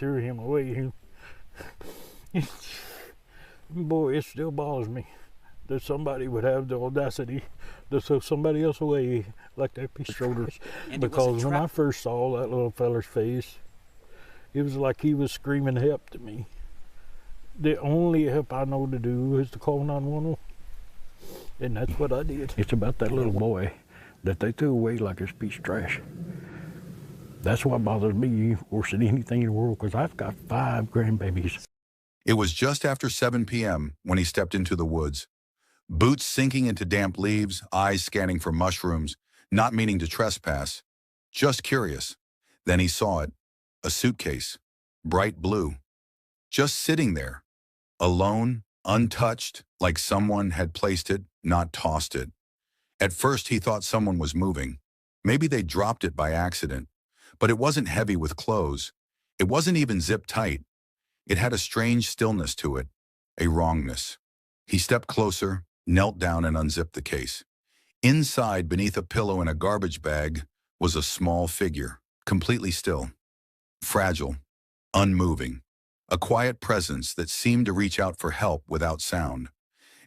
threw him away. Boy, it still bothers me that somebody would have the audacity to throw somebody else away like that piece of shoulders. Because when I first saw that little feller's face, it was like he was screaming help to me. The only help I know to do is to call 911. And that's what I did. It's about that little boy that they threw away like this piece of trash. That's what bothers me worse than anything in the world, because I've got 5 grandbabies. It was just after 7 p.m. when he stepped into the woods. Boots sinking into damp leaves, eyes scanning for mushrooms, not meaning to trespass, just curious. Then he saw it, a suitcase, bright blue, just sitting there, alone, untouched, like someone had placed it, not tossed it. At first he thought someone was moving. Maybe they dropped it by accident. But it wasn't heavy with clothes. It wasn't even zipped tight. It had a strange stillness to it, a wrongness. He stepped closer, knelt down and unzipped the case. Inside, beneath a pillow and a garbage bag, was a small figure, completely still, fragile, unmoving, a quiet presence that seemed to reach out for help without sound.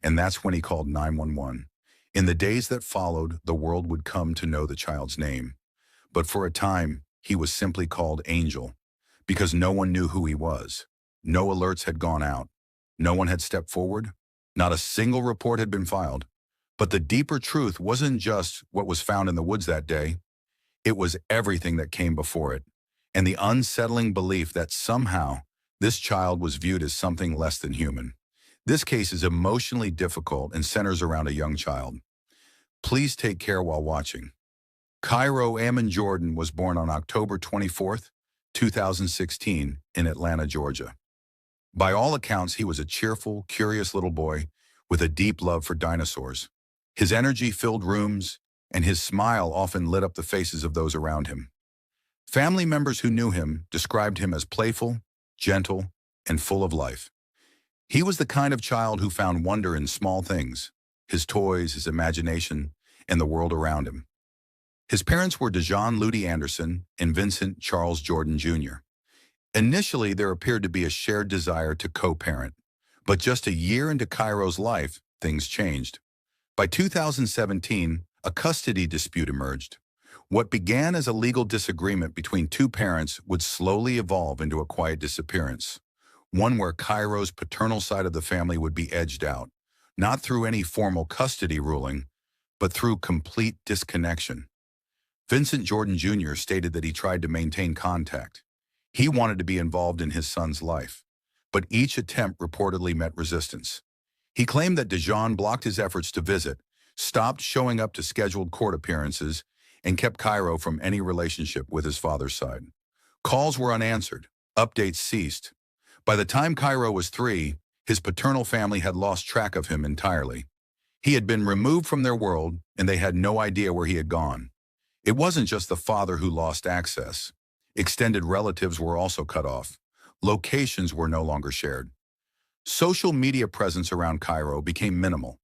And that's when he called 911. In the days that followed, the world would come to know the child's name. But for a time, he was simply called Angel, because no one knew who he was. No alerts had gone out. No one had stepped forward. Not a single report had been filed. But the deeper truth wasn't just what was found in the woods that day. It was everything that came before it, and the unsettling belief that somehow this child was viewed as something less than human. This case is emotionally difficult and centers around a young child. Please take care while watching. Cairo Ammon Jordan was born on October 24th, 2016 in Atlanta, Georgia. By all accounts, he was a cheerful, curious little boy with a deep love for dinosaurs. His energy filled rooms, and his smile often lit up the faces of those around him. Family members who knew him described him as playful, gentle, and full of life. He was the kind of child who found wonder in small things, his toys, his imagination, and the world around him. His parents were Dejon Ludi Anderson and Vincent Charles Jordan Jr. Initially, there appeared to be a shared desire to co-parent, but just a year into Cairo's life, things changed. By 2017, a custody dispute emerged. What began as a legal disagreement between 2 parents would slowly evolve into a quiet disappearance, one where Cairo's paternal side of the family would be edged out, not through any formal custody ruling, but through complete disconnection. Vincent Jordan Jr. stated that he tried to maintain contact. He wanted to be involved in his son's life, but each attempt reportedly met resistance. He claimed that Dejon blocked his efforts to visit, stopped showing up to scheduled court appearances, and kept Cairo from any relationship with his father's side. Calls were unanswered. Updates ceased. By the time Cairo was 3, his paternal family had lost track of him entirely. He had been removed from their world, and they had no idea where he had gone. It wasn't just the father who lost access. Extended relatives were also cut off. Locations were no longer shared. Social media presence around Cairo became minimal.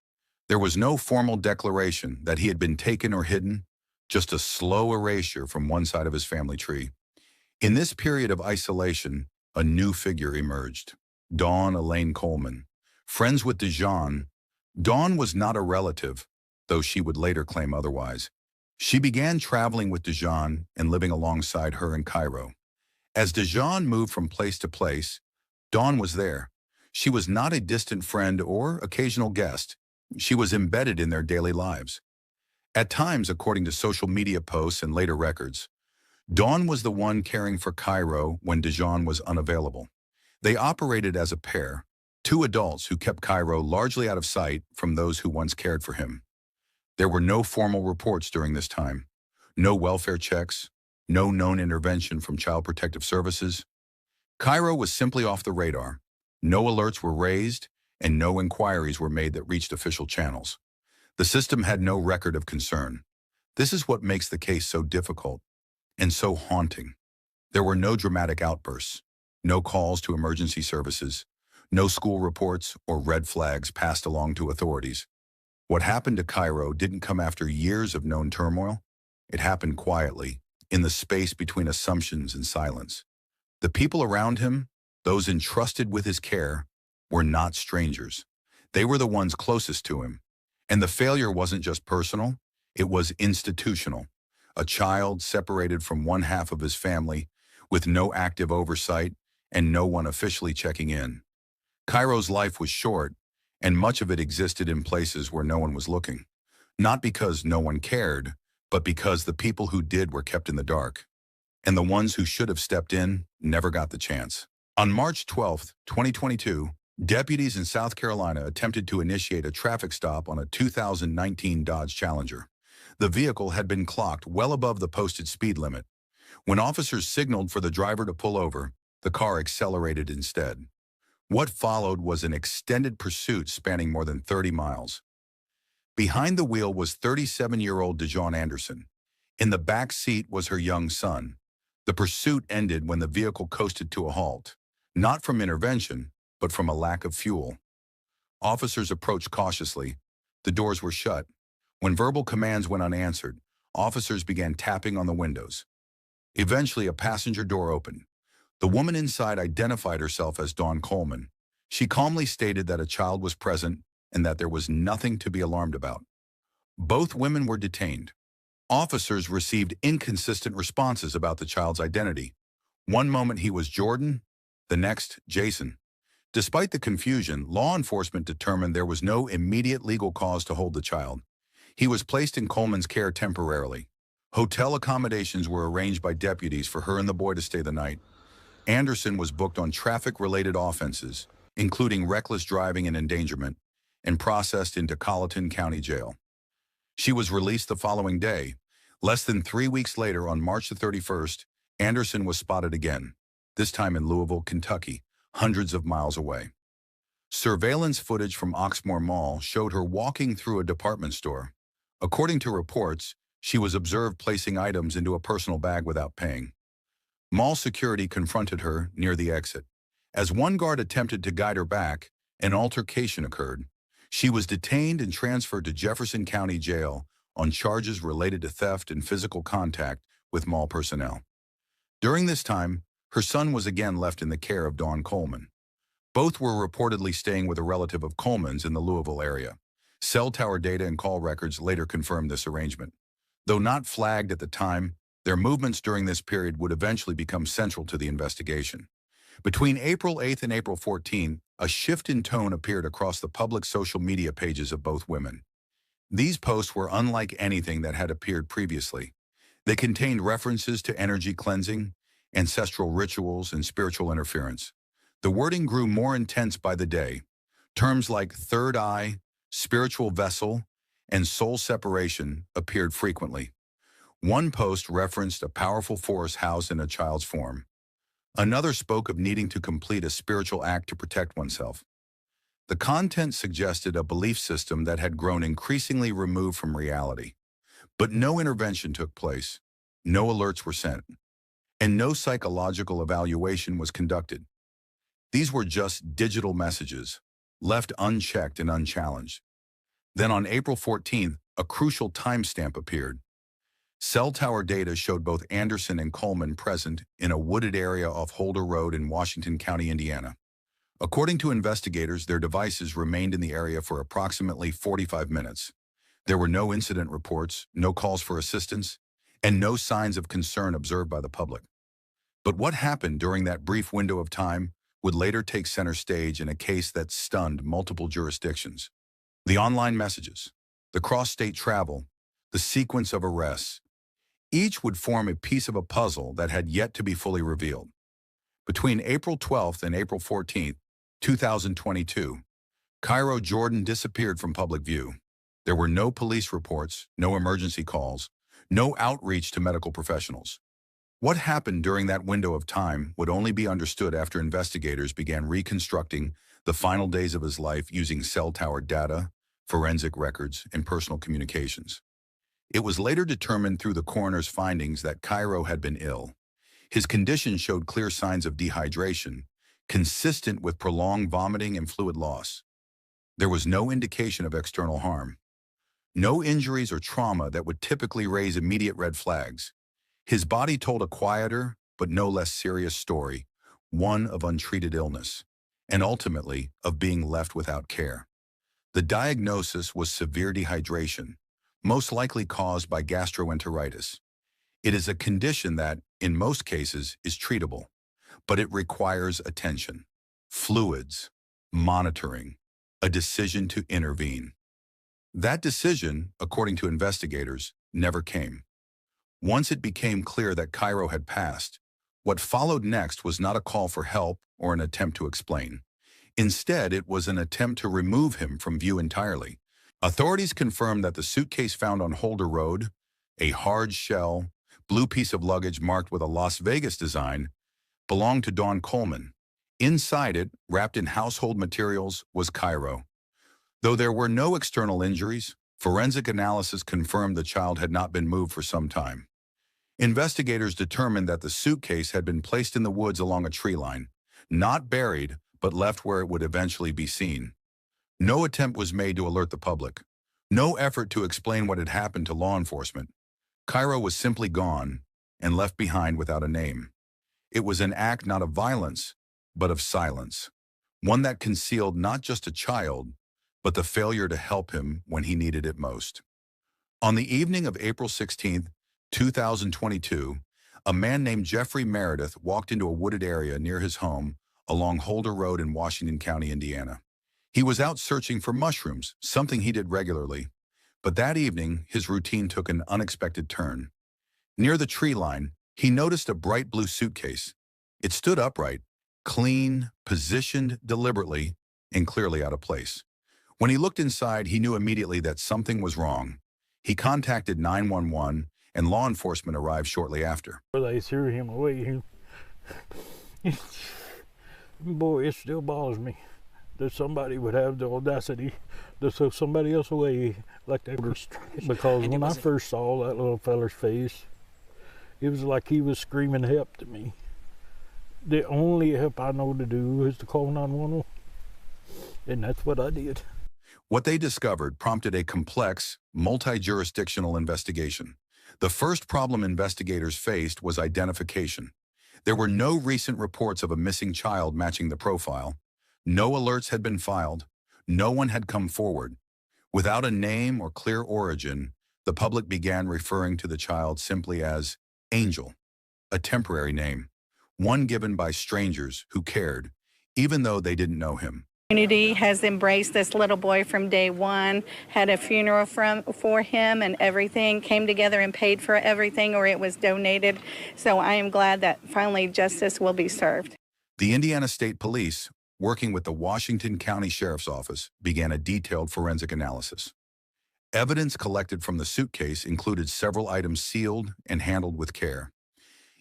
There was no formal declaration that he had been taken or hidden, just a slow erasure from one side of his family tree. In this period of isolation, a new figure emerged, Dawn Elaine Coleman. Friends with Dejon, Dawn was not a relative, though she would later claim otherwise. She began traveling with Dejon and living alongside her in Cairo. As Dejon moved from place to place, Dawn was there. She was not a distant friend or occasional guest. She was embedded in their daily lives. At times, according to social media posts and later records, Dawn was the one caring for Cairo when Dejon was unavailable. They operated as a pair, 2 adults who kept Cairo largely out of sight from those who once cared for him. There were no formal reports during this time, no welfare checks, no known intervention from Child Protective Services. Cairo was simply off the radar. No alerts were raised, and no inquiries were made that reached official channels. The system had no record of concern. This is what makes the case so difficult and so haunting. There were no dramatic outbursts, no calls to emergency services, no school reports or red flags passed along to authorities. What happened to Cairo didn't come after years of known turmoil. It happened quietly, in the space between assumptions and silence. The people around him, those entrusted with his care, were not strangers. They were the ones closest to him. And the failure wasn't just personal, it was institutional. A child separated from one half of his family, with no active oversight and no one officially checking in. Cairo's life was short, and much of it existed in places where no one was looking. Not because no one cared, but because the people who did were kept in the dark. And the ones who should have stepped in never got the chance. On March 12, 2022, deputies in South Carolina attempted to initiate a traffic stop on a 2019 Dodge Challenger. The vehicle had been clocked well above the posted speed limit. When officers signaled for the driver to pull over, the car accelerated instead. What followed was an extended pursuit spanning more than 30 miles. Behind the wheel was 37-year-old Dejon Anderson. In the back seat was her young son. The pursuit ended when the vehicle coasted to a halt, not from intervention, but from a lack of fuel. Officers approached cautiously. The doors were shut. When verbal commands went unanswered, officers began tapping on the windows. Eventually, a passenger door opened. The woman inside identified herself as Dawn Coleman. She calmly stated that a child was present and that there was nothing to be alarmed about. Both women were detained. Officers received inconsistent responses about the child's identity. One moment he was Jordan, the next Jason. Despite the confusion, law enforcement determined there was no immediate legal cause to hold the child. He was placed in Coleman's care temporarily. Hotel accommodations were arranged by deputies for her and the boy to stay the night. Anderson was booked on traffic-related offenses, including reckless driving and endangerment, and processed into Colleton County Jail. She was released the following day. Less than 3 weeks later, on March the 31st, Anderson was spotted again, this time in Louisville, Kentucky, hundreds of miles away. Surveillance footage from Oxmoor Mall showed her walking through a department store. According to reports, she was observed placing items into a personal bag without paying. Mall security confronted her near the exit. As one guard attempted to guide her back, an altercation occurred. She was detained and transferred to Jefferson County Jail on charges related to theft and physical contact with mall personnel. During this time, her son was again left in the care of Dawn Coleman. Both were reportedly staying with a relative of Coleman's in the Louisville area. Cell tower data and call records later confirmed this arrangement. Though not flagged at the time, their movements during this period would eventually become central to the investigation. Between April 8th and April 14th, a shift in tone appeared across the public social media pages of both women. These posts were unlike anything that had appeared previously. They contained references to energy cleansing, ancestral rituals, and spiritual interference. The wording grew more intense by the day. Terms like third eye, spiritual vessel, and soul separation appeared frequently. One post referenced a powerful force housed in a child's form. Another spoke of needing to complete a spiritual act to protect oneself. The content suggested a belief system that had grown increasingly removed from reality. But no intervention took place, no alerts were sent, and no psychological evaluation was conducted. These were just digital messages, left unchecked and unchallenged. Then on April 14th, a crucial timestamp appeared. Cell tower data showed both Anderson and Coleman present in a wooded area off Holder Road in Washington County, Indiana. According to investigators, their devices remained in the area for approximately 45 minutes. There were no incident reports, no calls for assistance, and no signs of concern observed by the public. But what happened during that brief window of time would later take center stage in a case that stunned multiple jurisdictions. The online messages, the cross-state travel, the sequence of arrests, each would form a piece of a puzzle that had yet to be fully revealed. Between April 12th and April 14th, 2022, Cairo Jordan disappeared from public view. There were no police reports, no emergency calls, no outreach to medical professionals. What happened during that window of time would only be understood after investigators began reconstructing the final days of his life using cell tower data, forensic records, and personal communications. It was later determined through the coroner's findings that Cairo had been ill. His condition showed clear signs of dehydration, consistent with prolonged vomiting and fluid loss. There was no indication of external harm. No injuries or trauma that would typically raise immediate red flags. His body told a quieter, but no less serious story, one of untreated illness, and ultimately of being left without care. The diagnosis was severe dehydration, most likely caused by gastroenteritis. It is a condition that, in most cases, is treatable, but it requires attention, fluids, monitoring, a decision to intervene. That decision, according to investigators, never came. Once it became clear that Cairo had passed, what followed next was not a call for help or an attempt to explain. Instead, it was an attempt to remove him from view entirely. Authorities confirmed that the suitcase found on Holder Road, a hard shell, blue piece of luggage marked with a Las Vegas design, belonged to Dawn Coleman. Inside it, wrapped in household materials, was Cairo. Though there were no external injuries, forensic analysis confirmed the child had not been moved for some time. Investigators determined that the suitcase had been placed in the woods along a tree line, not buried, but left where it would eventually be seen. No attempt was made to alert the public. No effort to explain what had happened to law enforcement. Cairo was simply gone and left behind without a name. It was an act not of violence, but of silence. One that concealed not just a child, but the failure to help him when he needed it most. On the evening of April 16, 2022, a man named Jeffrey Meredith walked into a wooded area near his home along Holder Road in Washington County, Indiana. He was out searching for mushrooms, something he did regularly. But that evening, his routine took an unexpected turn. Near the tree line, he noticed a bright blue suitcase. It stood upright, clean, positioned deliberately, and clearly out of place. When he looked inside, he knew immediately that something was wrong. He contacted 911, and law enforcement arrived shortly after. They threw him away. Boy, it still bothers me that somebody would have the audacity to throw somebody else away like that. Because when I first saw that little feller's face, it was like he was screaming help to me. The only help I know to do is to call 911, and that's what I did. What they discovered prompted a complex, multi-jurisdictional investigation. The first problem investigators faced was identification. There were no recent reports of a missing child matching the profile. No alerts had been filed. No one had come forward. Without a name or clear origin, the public began referring to the child simply as Angel, a temporary name, one given by strangers who cared, even though they didn't know him. Community has embraced this little boy from day one, had a funeral for him, and everything came together and paid for everything, or it was donated. So I am glad that finally justice will be served. The Indiana State Police, working with the Washington County Sheriff's Office, began a detailed forensic analysis. Evidence collected from the suitcase included several items sealed and handled with care.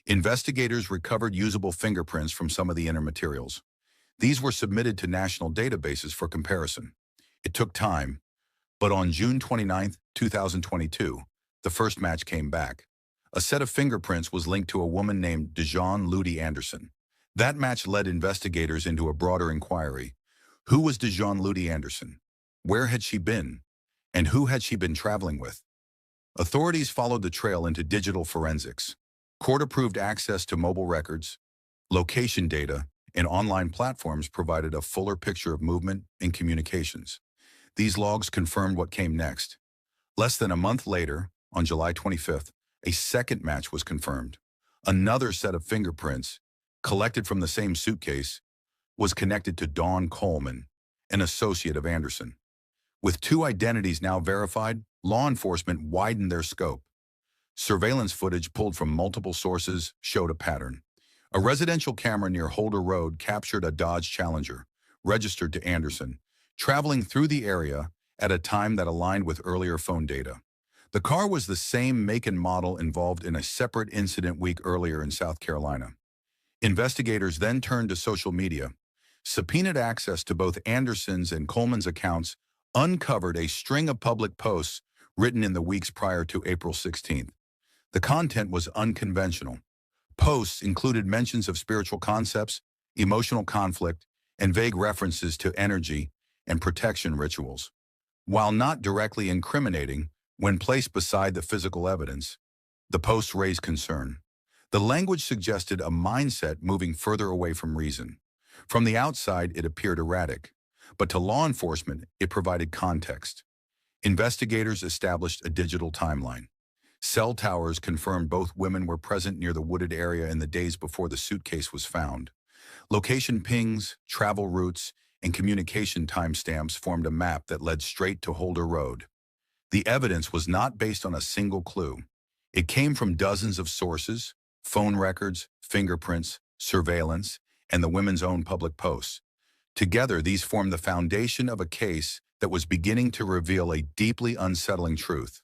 Investigators recovered usable fingerprints from some of the inner materials. These were submitted to national databases for comparison. It took time, but on June 29, 2022, the first match came back. A set of fingerprints was linked to a woman named Dejon Ludi Anderson. That match led investigators into a broader inquiry. Who was Dejon Ludi Anderson? Where had she been? And who had she been traveling with? Authorities followed the trail into digital forensics. Court-approved access to mobile records, location data, and online platforms provided a fuller picture of movement and communications. These logs confirmed what came next. Less than a month later, on July 25th, a second match was confirmed. Another set of fingerprints, collected from the same suitcase, was connected to Dawn Coleman, an associate of Anderson. With two identities now verified, law enforcement widened their scope. Surveillance footage pulled from multiple sources showed a pattern. A residential camera near Holder Road captured a Dodge Challenger, registered to Anderson, traveling through the area at a time that aligned with earlier phone data. The car was the same make and model involved in a separate incident week earlier in South Carolina. Investigators then turned to social media. Subpoenaed access to both Anderson's and Coleman's accounts uncovered a string of public posts written in the weeks prior to April 16th. The content was unconventional. Posts included mentions of spiritual concepts, emotional conflict, and vague references to energy and protection rituals. While not directly incriminating, when placed beside the physical evidence, the posts raised concern. The language suggested a mindset moving further away from reason. From the outside, it appeared erratic, but to law enforcement, it provided context. Investigators established a digital timeline. Cell towers confirmed both women were present near the wooded area in the days before the suitcase was found. Location pings, travel routes, and communication timestamps formed a map that led straight to Holder Road. The evidence was not based on a single clue. It came from dozens of sources, phone records, fingerprints, surveillance, and the women's own public posts. Together, these formed the foundation of a case that was beginning to reveal a deeply unsettling truth.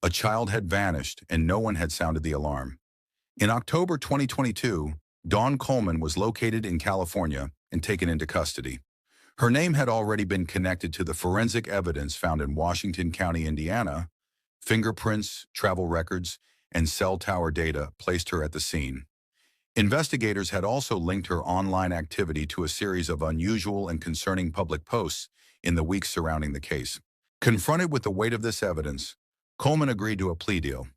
A child had vanished and no one had sounded the alarm. In October 2022, Dawn Coleman was located in California and taken into custody. Her name had already been connected to the forensic evidence found in Washington County, Indiana. Fingerprints, travel records, and cell tower data placed her at the scene. Investigators had also linked her online activity to a series of unusual and concerning public posts in the weeks surrounding the case. Confronted with the weight of this evidence, Coleman agreed to a plea deal.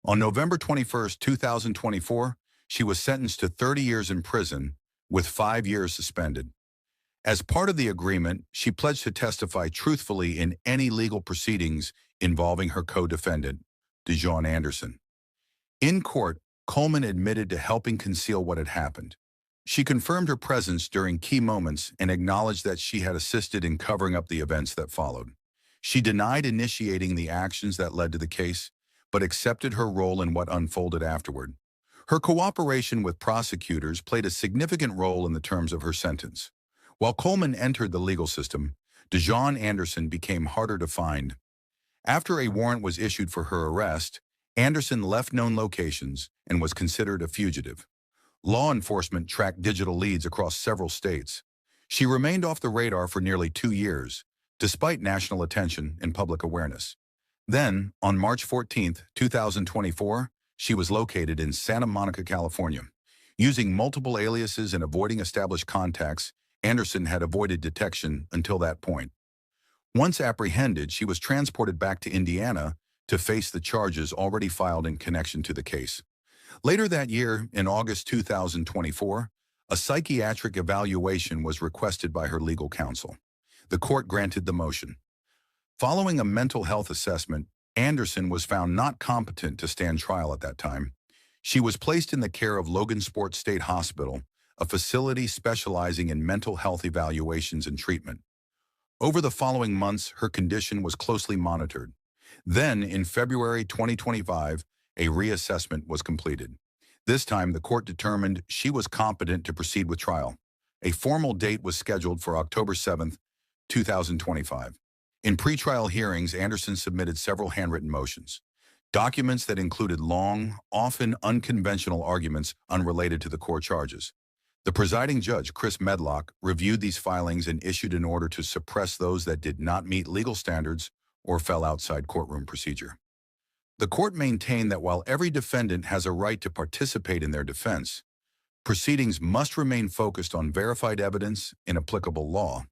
On November 21, 2024, she was sentenced to 30 years in prison with 5 years suspended. As part of the agreement, she pledged to testify truthfully in any legal proceedings involving her co-defendant, Dejon Anderson. In court, Coleman admitted to helping conceal what had happened. She confirmed her presence during key moments and acknowledged that she had assisted in covering up the events that followed. She denied initiating the actions that led to the case, but accepted her role in what unfolded afterward. Her cooperation with prosecutors played a significant role in the terms of her sentence. While Coleman entered the legal system, Dejon Anderson became harder to find. After a warrant was issued for her arrest, Anderson left known locations and was considered a fugitive. Law enforcement tracked digital leads across several states. She remained off the radar for nearly 2 years, despite national attention and public awareness. Then, on March 14, 2024, she was located in Santa Monica, California. Using multiple aliases and avoiding established contacts, Anderson had avoided detection until that point. Once apprehended, she was transported back to Indiana to face the charges already filed in connection to the case. Later that year, in August 2024, a psychiatric evaluation was requested by her legal counsel. The court granted the motion. Following a mental health assessment, Anderson was found not competent to stand trial at that time. She was placed in the care of Logansport State Hospital, a facility specializing in mental health evaluations and treatment. Over the following months, her condition was closely monitored. Then, in February 2025, a reassessment was completed. This time, the court determined she was competent to proceed with trial. A formal date was scheduled for October 7, 2025. In pretrial hearings, Anderson submitted several handwritten motions, documents that included long, often unconventional arguments unrelated to the core charges. The presiding judge, Chris Medlock, reviewed these filings and issued an order to suppress those that did not meet legal standards or fell outside courtroom procedure. The court maintained that while every defendant has a right to participate in their defense, proceedings must remain focused on verified evidence and applicable law.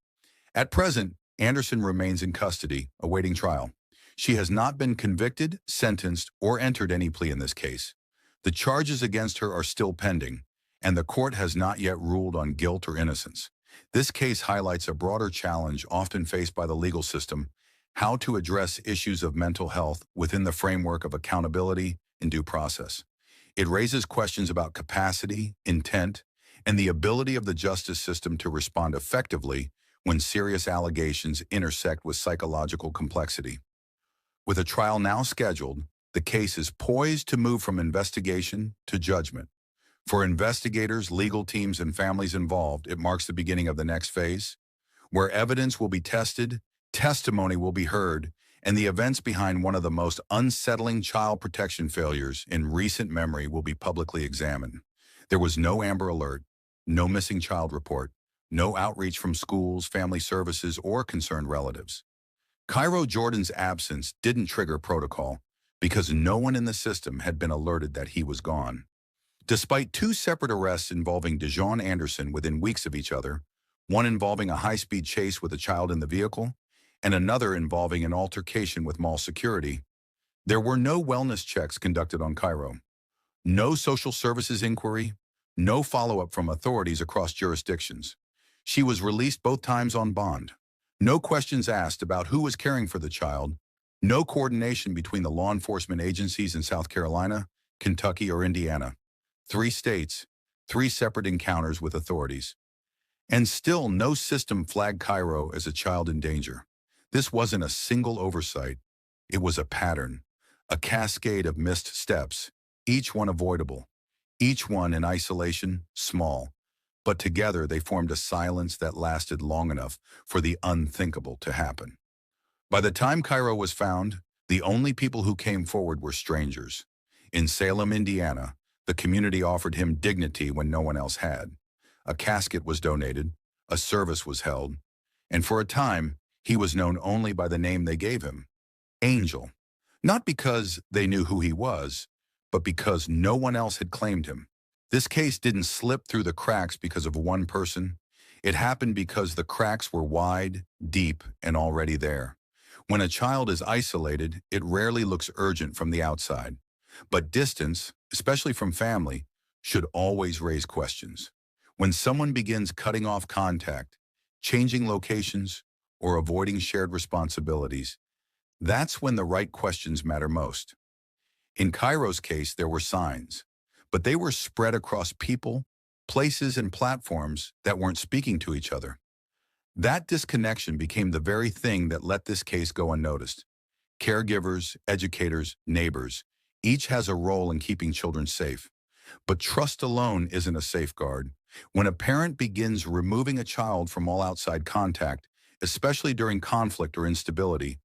At present, Anderson remains in custody, awaiting trial. She has not been convicted, sentenced, or entered any plea in this case. The charges against her are still pending, and the court has not yet ruled on guilt or innocence. This case highlights a broader challenge often faced by the legal system: how to address issues of mental health within the framework of accountability and due process. It raises questions about capacity, intent, and the ability of the justice system to respond effectively when serious allegations intersect with psychological complexity. With a trial now scheduled, the case is poised to move from investigation to judgment. For investigators, legal teams, and families involved, it marks the beginning of the next phase, where evidence will be tested, testimony will be heard, and the events behind one of the most unsettling child protection failures in recent memory will be publicly examined. There was no Amber Alert, no missing child report, no outreach from schools, family services, or concerned relatives. Cairo Jordan's absence didn't trigger protocol because no one in the system had been alerted that he was gone. Despite 2 separate arrests involving Dejon Anderson within weeks of each other, one involving a high-speed chase with a child in the vehicle, and another involving an altercation with mall security, there were no wellness checks conducted on Cairo. No social services inquiry, no follow-up from authorities across jurisdictions. She was released both times on bond. No questions asked about who was caring for the child, no coordination between the law enforcement agencies in South Carolina, Kentucky, or Indiana. 3 states, 3 separate encounters with authorities. And still no system flagged Cairo as a child in danger. This wasn't a single oversight. It was a pattern, a cascade of missed steps, each one avoidable, each one in isolation, small. But together they formed a silence that lasted long enough for the unthinkable to happen. By the time Cairo was found, the only people who came forward were strangers. In Salem, Indiana, the community offered him dignity when no one else had. A casket was donated, a service was held, and for a time, he was known only by the name they gave him, Angel. Not because they knew who he was, but because no one else had claimed him. This case didn't slip through the cracks because of one person. It happened because the cracks were wide, deep, and already there. When a child is isolated, it rarely looks urgent from the outside. But distance, especially from family, should always raise questions. When someone begins cutting off contact, changing locations, or avoiding shared responsibilities, that's when the right questions matter most. In Cairo's case, there were signs, but they were spread across people, places, and platforms that weren't speaking to each other. That disconnection became the very thing that let this case go unnoticed. Caregivers, educators, neighbors, each has a role in keeping children safe. But trust alone isn't a safeguard. When a parent begins removing a child from all outside contact, especially during conflict or instability,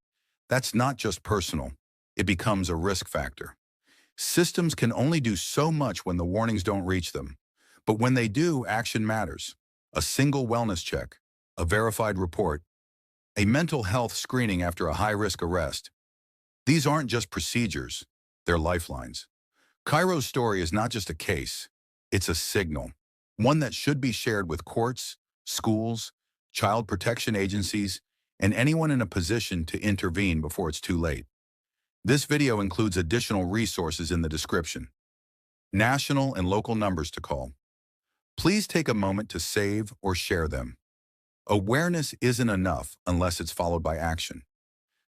that's not just personal. It becomes a risk factor. Systems can only do so much when the warnings don't reach them. But when they do, action matters. A single wellness check, a verified report, a mental health screening after a high-risk arrest. These aren't just procedures, they're lifelines. Cairo's story is not just a case, it's a signal. One that should be shared with courts, schools, child protection agencies, and anyone in a position to intervene before it's too late. This video includes additional resources in the description. National and local numbers to call. Please take a moment to save or share them. Awareness isn't enough unless it's followed by action.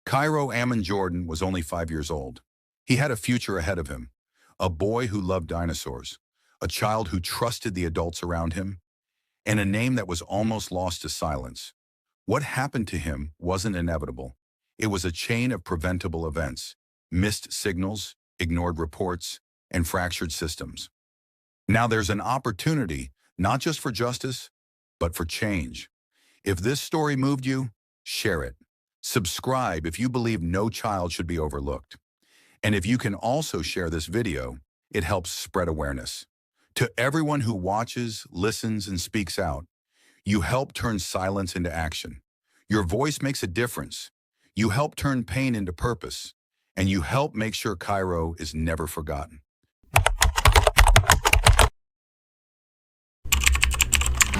Cairo Ammon Jordan was only 5 years old. He had a future ahead of him, a boy who loved dinosaurs, a child who trusted the adults around him, and a name that was almost lost to silence. What happened to him wasn't inevitable. It was a chain of preventable events, missed signals, ignored reports, and fractured systems. Now there's an opportunity, not just for justice, but for change. If this story moved you, share it. Subscribe if you believe no child should be overlooked. And if you can also share this video, it helps spread awareness. To everyone who watches, listens, and speaks out, you help turn silence into action. Your voice makes a difference. You help turn pain into purpose. And you help make sure Cairo is never forgotten.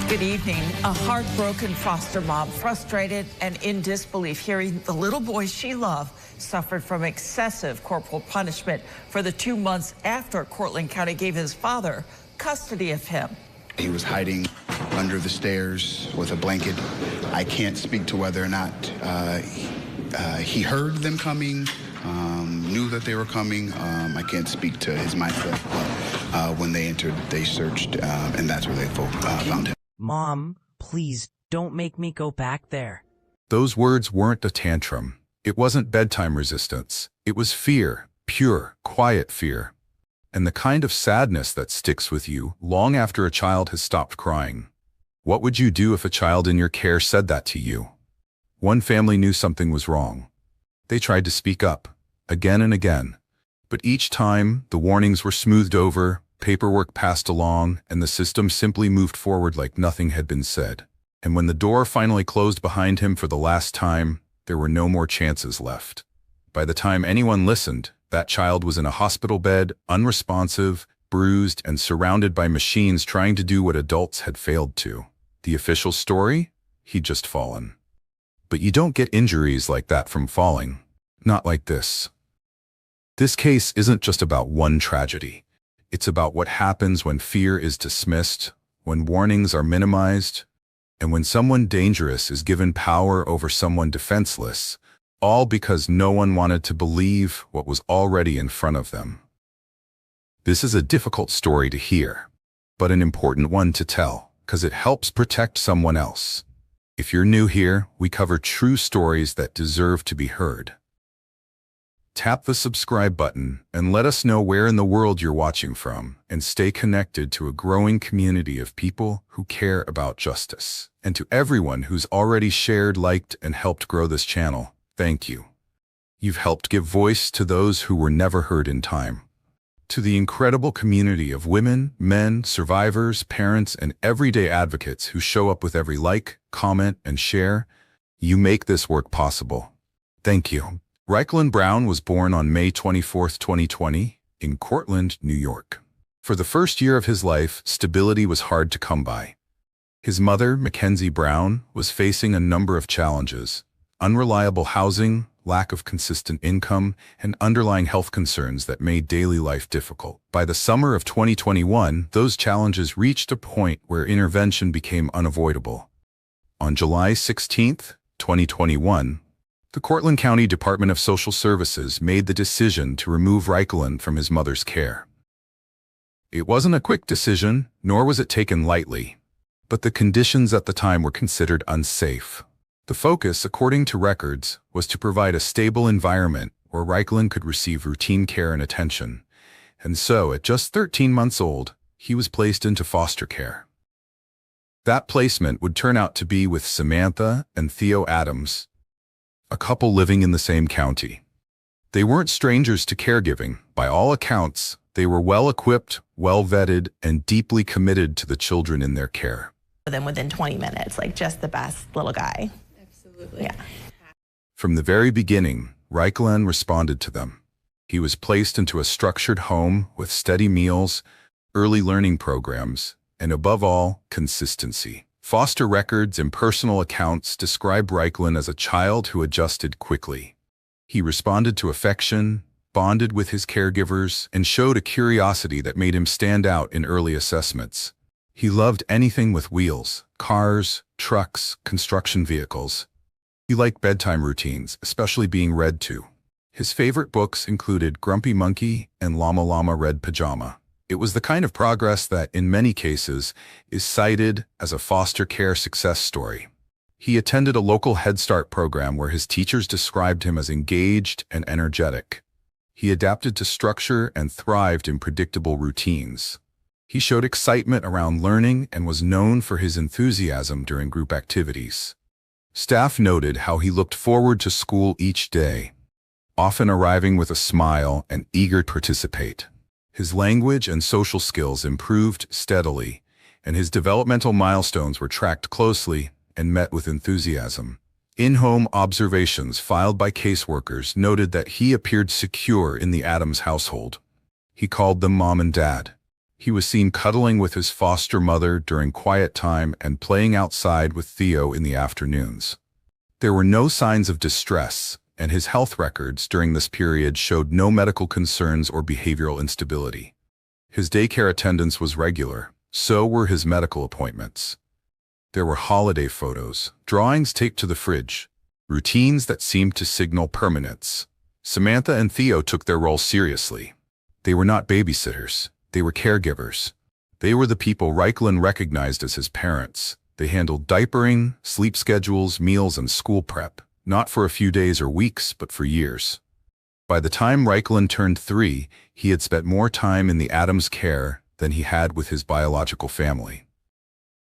Good evening. A heartbroken foster mom, frustrated and in disbelief, hearing the little boy she loved suffered from excessive corporal punishment for the 2 months after Cortland County gave his father custody of him. He was hiding under the stairs with a blanket. I can't speak to whether or not he heard them coming, knew that they were coming. I can't speak to his mindset. When they entered, they searched, and that's where they found him. Mom, please don't make me go back there. Those words weren't a tantrum. It wasn't bedtime resistance. It was fear, pure, quiet fear. And the kind of sadness that sticks with you long after a child has stopped crying. What would you do if a child in your care said that to you? One family knew something was wrong. They tried to speak up, again and again. But each time, the warnings were smoothed over, paperwork passed along, and the system simply moved forward like nothing had been said. And when the door finally closed behind him for the last time, there were no more chances left. By the time anyone listened, that child was in a hospital bed, unresponsive, bruised, and surrounded by machines trying to do what adults had failed to. The official story? He'd just fallen. But you don't get injuries like that from falling. Not like this. This case isn't just about one tragedy. It's about what happens when fear is dismissed, when warnings are minimized, and when someone dangerous is given power over someone defenseless, all because no one wanted to believe what was already in front of them. This is a difficult story to hear, but an important one to tell, because it helps protect someone else. If you're new here, we cover true stories that deserve to be heard. Tap the subscribe button and let us know where in the world you're watching from, and stay connected to a growing community of people who care about justice. And to everyone who's already shared, liked, and helped grow this channel, thank you. You've helped give voice to those who were never heard in time. To the incredible community of women, men, survivors, parents, and everyday advocates who show up with every like, comment, and share, you make this work possible. Thank you. Reichlin Brown was born on May 24, 2020, in Cortland, New York. For the first year of his life, stability was hard to come by. His mother, Mackenzie Brown, was facing a number of challenges: unreliable housing, lack of consistent income, and underlying health concerns that made daily life difficult. By the summer of 2021, those challenges reached a point where intervention became unavoidable. On July 16, 2021, the Cortland County Department of Social Services made the decision to remove Reichlin from his mother's care. It wasn't a quick decision, nor was it taken lightly, but the conditions at the time were considered unsafe. The focus, according to records, was to provide a stable environment where Reichlin could receive routine care and attention, and so at just 13 months old, he was placed into foster care. That placement would turn out to be with Samantha and Theo Adams, a couple living in the same county. They weren't strangers to caregiving. By all accounts, they were well-equipped, well-vetted, and deeply committed to the children in their care. Then within 20 minutes, like just the best little guy. Absolutely. Yeah. From the very beginning, Reichlin responded to them. He was placed into a structured home with steady meals, early learning programs, and above all, consistency. Foster records and personal accounts describe Reichlin as a child who adjusted quickly. He responded to affection, bonded with his caregivers, and showed a curiosity that made him stand out in early assessments. He loved anything with wheels: cars, trucks, construction vehicles. He liked bedtime routines, especially being read to. His favorite books included Grumpy Monkey and Llama Llama Red Pajama. It was the kind of progress that, in many cases, is cited as a foster care success story. He attended a local Head Start program where his teachers described him as engaged and energetic. He adapted to structure and thrived in predictable routines. He showed excitement around learning and was known for his enthusiasm during group activities. Staff noted how he looked forward to school each day, often arriving with a smile and eager to participate. His language and social skills improved steadily, and his developmental milestones were tracked closely and met with enthusiasm. In-home observations filed by caseworkers noted that he appeared secure in the Adams household. He called them Mom and Dad. He was seen cuddling with his foster mother during quiet time and playing outside with Theo in the afternoons. There were no signs of distress, and his health records during this period showed no medical concerns or behavioral instability. His daycare attendance was regular, so were his medical appointments. There were holiday photos, drawings taped to the fridge, routines that seemed to signal permanence. Samantha and Theo took their role seriously. They were not babysitters, they were caregivers. They were the people Reichlin recognized as his parents. They handled diapering, sleep schedules, meals, and school prep. Not for a few days or weeks, but for years. By the time Reichlin turned 3, he had spent more time in the Adams care than he had with his biological family.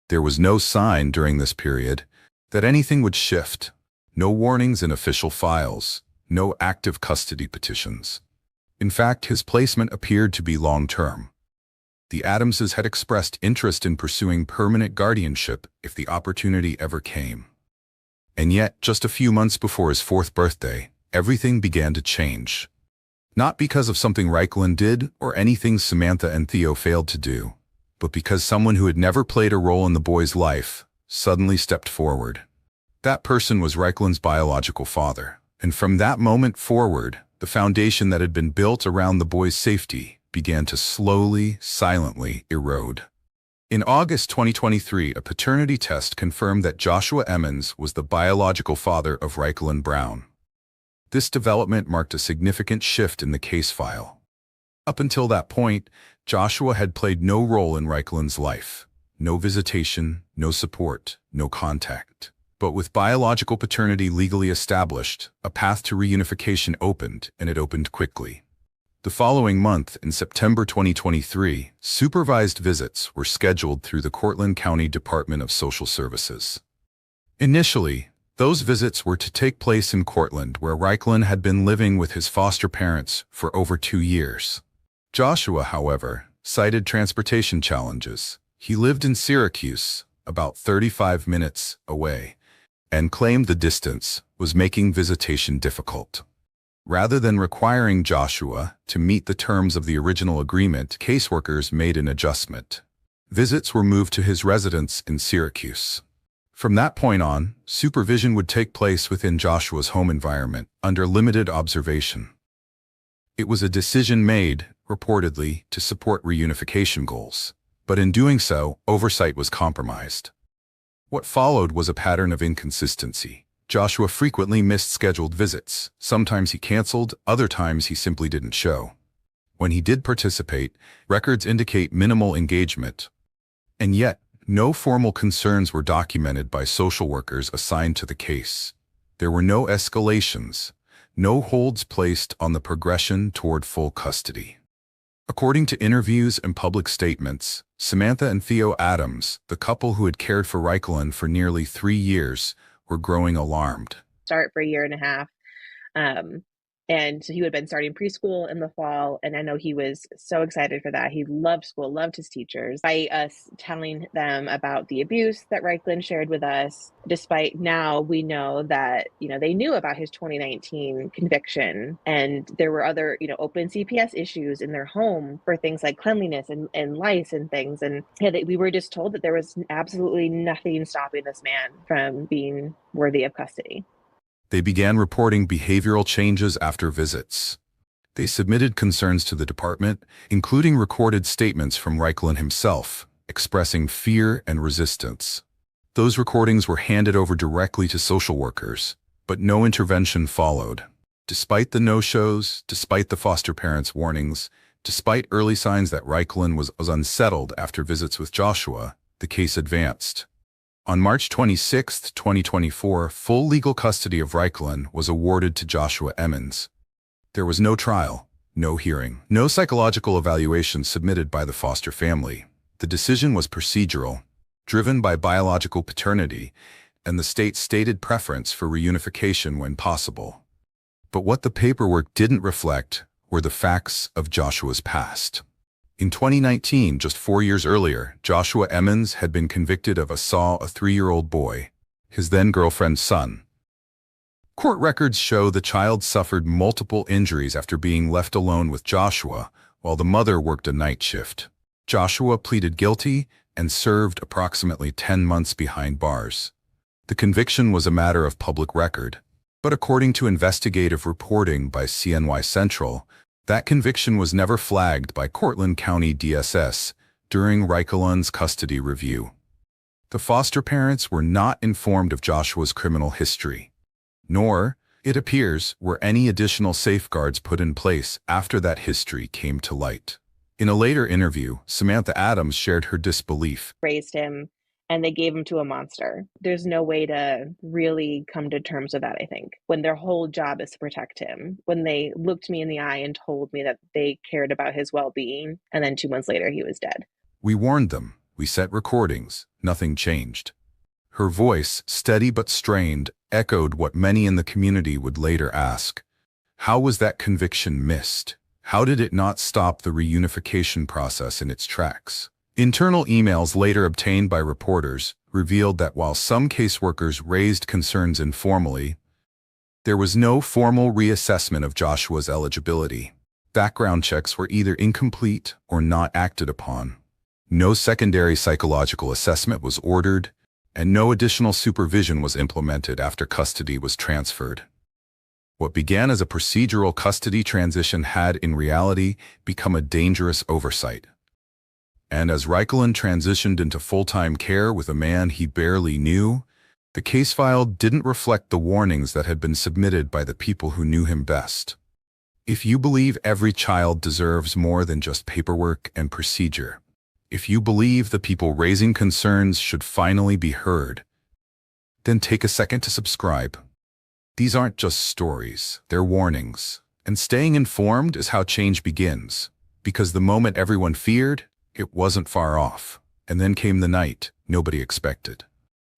There was no sign during this period that anything would shift. No warnings in official files, no active custody petitions. In fact, his placement appeared to be long-term. The Adamses had expressed interest in pursuing permanent guardianship if the opportunity ever came. And yet, just a few months before his 4th birthday, everything began to change. Not because of something Reichlin did or anything Samantha and Theo failed to do, but because someone who had never played a role in the boy's life suddenly stepped forward. That person was Reichlin's biological father, and from that moment forward, the foundation that had been built around the boy's safety began to slowly, silently erode. In August 2023, a paternity test confirmed that Joshua Emmons was the biological father of Reichlin Brown. This development marked a significant shift in the case file. Up until that point, Joshua had played no role in Reichlin's life. No visitation, no support, no contact. But with biological paternity legally established, a path to reunification opened, and it opened quickly. The following month, in September 2023, supervised visits were scheduled through the Cortland County Department of Social Services. Initially, those visits were to take place in Cortland, where Reichlin had been living with his foster parents for over 2 years. Joshua, however, cited transportation challenges. He lived in Syracuse, about 35 minutes away, and claimed the distance was making visitation difficult. Rather than requiring Joshua to meet the terms of the original agreement, caseworkers made an adjustment. Visits were moved to his residence in Syracuse. From that point on, supervision would take place within Joshua's home environment, under limited observation. It was a decision made, reportedly, to support reunification goals. But in doing so, oversight was compromised. What followed was a pattern of inconsistency. Joshua frequently missed scheduled visits. Sometimes he canceled, other times he simply didn't show. When he did participate, records indicate minimal engagement. And yet, no formal concerns were documented by social workers assigned to the case. There were no escalations, no holds placed on the progression toward full custody. According to interviews and public statements, Samantha and Theo Adams, the couple who had cared for Reichlin for nearly 3 years, were growing alarmed. Start for a year and a half. And so he had been starting preschool in the fall, and I know he was so excited for that. He loved school, loved his teachers. By us telling them about the abuse that Reichlin shared with us, despite now we know that, they knew about his 2019 conviction, and there were other, open CPS issues in their home for things like cleanliness and lice and things. And we were just told that there was absolutely nothing stopping this man from being worthy of custody. They began reporting behavioral changes after visits. They submitted concerns to the department, including recorded statements from Reichlin himself, expressing fear and resistance. Those recordings were handed over directly to social workers, but no intervention followed. Despite the no-shows, despite the foster parents' warnings, despite early signs that Reichlin was unsettled after visits with Joshua, the case advanced. On March 26, 2024, full legal custody of Reichlin was awarded to Joshua Emmons. There was no trial, no hearing, no psychological evaluation submitted by the foster family. The decision was procedural, driven by biological paternity and the state's stated preference for reunification when possible. But what the paperwork didn't reflect were the facts of Joshua's past. In 2019, just 4 years earlier, Joshua Emmons had been convicted of assault a 3-year-old boy, his then-girlfriend's son. Court records show the child suffered multiple injuries after being left alone with Joshua while the mother worked a night shift. Joshua pleaded guilty and served approximately 10 months behind bars. The conviction was a matter of public record, but according to investigative reporting by CNY Central, that conviction was never flagged by Cortland County DSS during Reichlin's custody review. The foster parents were not informed of Joshua's criminal history, nor, it appears, were any additional safeguards put in place after that history came to light. In a later interview, Samantha Adams shared her disbelief. Raised him, and they gave him to a monster. There's no way to really come to terms with that, I think, when their whole job is to protect him. When they looked me in the eye and told me that they cared about his well-being, and then 2 months later he was dead. We warned them. We set recordings. Nothing changed. Her voice, steady but strained, echoed what many in the community would later ask. How was that conviction missed? How did it not stop the reunification process in its tracks? Internal emails later obtained by reporters revealed that while some caseworkers raised concerns informally, there was no formal reassessment of Joshua's eligibility. Background checks were either incomplete or not acted upon. No secondary psychological assessment was ordered, and no additional supervision was implemented after custody was transferred. What began as a procedural custody transition had, in reality, become a dangerous oversight. And as Reichelin transitioned into full-time care with a man he barely knew, the case file didn't reflect the warnings that had been submitted by the people who knew him best. If you believe every child deserves more than just paperwork and procedure, if you believe the people raising concerns should finally be heard, then take a second to subscribe. These aren't just stories, they're warnings. And staying informed is how change begins, because the moment everyone feared, it wasn't far off. And then came the night nobody expected.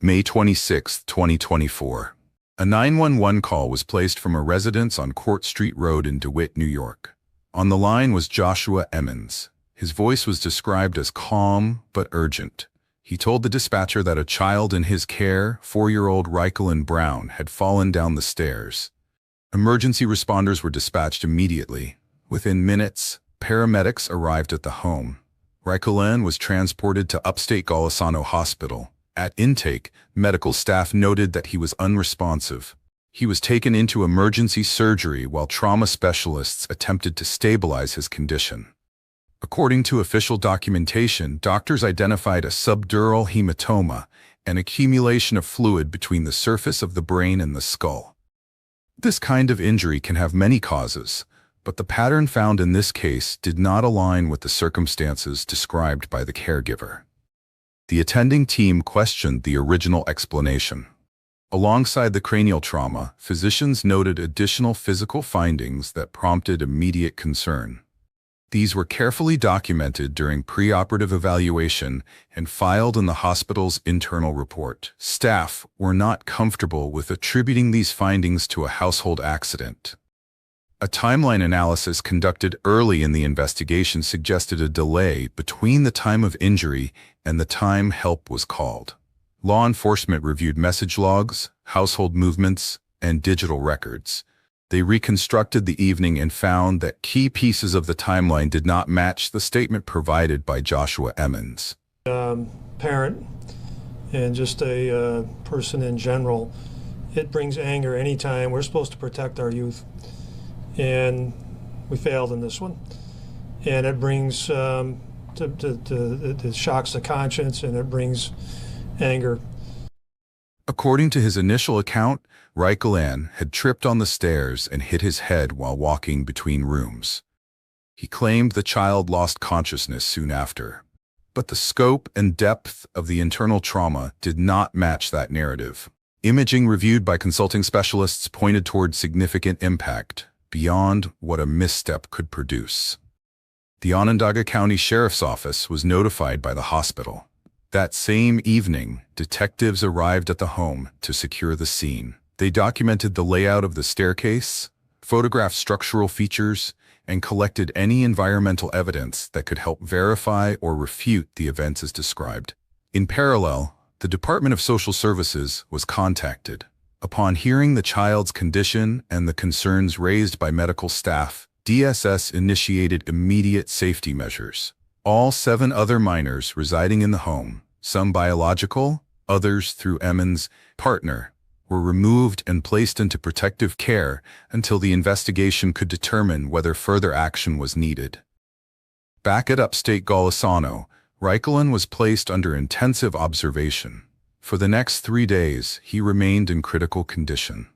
May 26, 2024. A 911 call was placed from a residence on Court Street Road in DeWitt, New York. On the line was Joshua Emmons. His voice was described as calm but urgent. He told the dispatcher that a child in his care, 4-year-old Reichelin Brown, had fallen down the stairs. Emergency responders were dispatched immediately. Within minutes, paramedics arrived at the home. Reichelin was transported to upstate Golisano Hospital. At intake, medical staff noted that he was unresponsive. He was taken into emergency surgery while trauma specialists attempted to stabilize his condition. According to official documentation, doctors identified a subdural hematoma, an accumulation of fluid between the surface of the brain and the skull. This kind of injury can have many causes, but the pattern found in this case did not align with the circumstances described by the caregiver. The attending team questioned the original explanation. Alongside the cranial trauma, physicians noted additional physical findings that prompted immediate concern. These were carefully documented during preoperative evaluation and filed in the hospital's internal report. Staff were not comfortable with attributing these findings to a household accident. A timeline analysis conducted early in the investigation suggested a delay between the time of injury and the time help was called. Law enforcement reviewed message logs, household movements, and digital records. They reconstructed the evening and found that key pieces of the timeline did not match the statement provided by Joshua Emmons. Parent and just a person in general, it brings anger anytime. We're supposed to protect our youth, and we failed in this one. And it brings, it shocks the conscience, and it brings anger. According to his initial account, Reichelin had tripped on the stairs and hit his head while walking between rooms. He claimed the child lost consciousness soon after. But the scope and depth of the internal trauma did not match that narrative. Imaging reviewed by consulting specialists pointed toward significant impact, beyond what a misstep could produce. The Onondaga County Sheriff's Office was notified by the hospital. That same evening, detectives arrived at the home to secure the scene. They documented the layout of the staircase, photographed structural features, and collected any environmental evidence that could help verify or refute the events as described. In parallel, the Department of Social Services was contacted. Upon hearing the child's condition and the concerns raised by medical staff, DSS initiated immediate safety measures. All 7 other minors residing in the home, some biological, others through Emmons' partner, were removed and placed into protective care until the investigation could determine whether further action was needed. Back at upstate Golisano, Reichelin was placed under intensive observation. For the next 3 days, he remained in critical condition.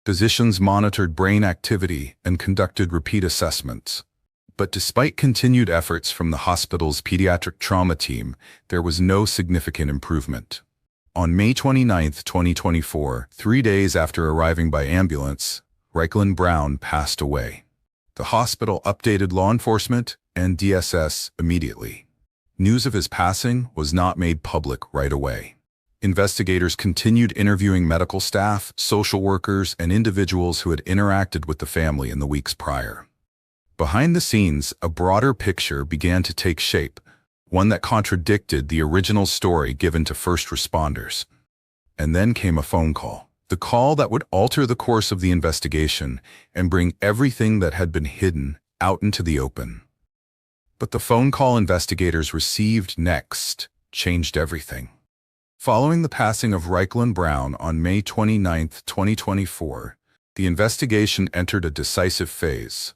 Physicians monitored brain activity and conducted repeat assessments. But despite continued efforts from the hospital's pediatric trauma team, there was no significant improvement. On May 29, 2024, 3 days after arriving by ambulance, Reichelin Brown passed away. The hospital updated law enforcement and DSS immediately. News of his passing was not made public right away. Investigators continued interviewing medical staff, social workers, and individuals who had interacted with the family in the weeks prior. Behind the scenes, a broader picture began to take shape, one that contradicted the original story given to first responders. And then came a phone call. The call that would alter the course of the investigation and bring everything that had been hidden out into the open. But the phone call investigators received next changed everything. Following the passing of Reichelin Brown on May 29, 2024, The investigation entered a decisive phase.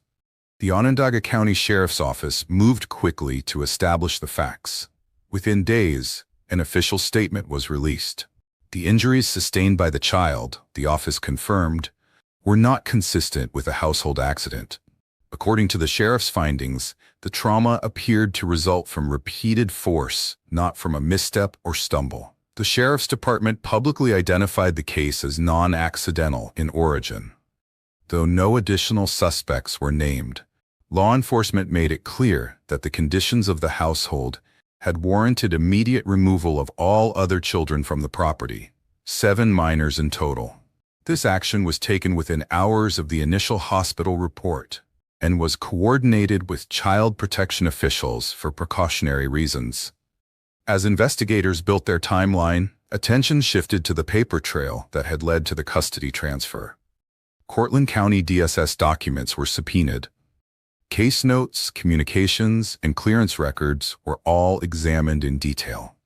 The Onondaga County Sheriff's Office moved quickly to establish the facts. Within days, an official statement was released. The injuries sustained by the child, the office confirmed, were not consistent with a household accident. According to the sheriff's findings, the trauma appeared to result from repeated force, not from a misstep or stumble. The sheriff's department publicly identified the case as non-accidental in origin. Though no additional suspects were named, law enforcement made it clear that the conditions of the household had warranted immediate removal of all other children from the property, 7 minors in total. This action was taken within hours of the initial hospital report and was coordinated with child protection officials for precautionary reasons. As investigators built their timeline, attention shifted to the paper trail that had led to the custody transfer. Cortland County DSS documents were subpoenaed. Case notes, communications, and clearance records were all examined in detail.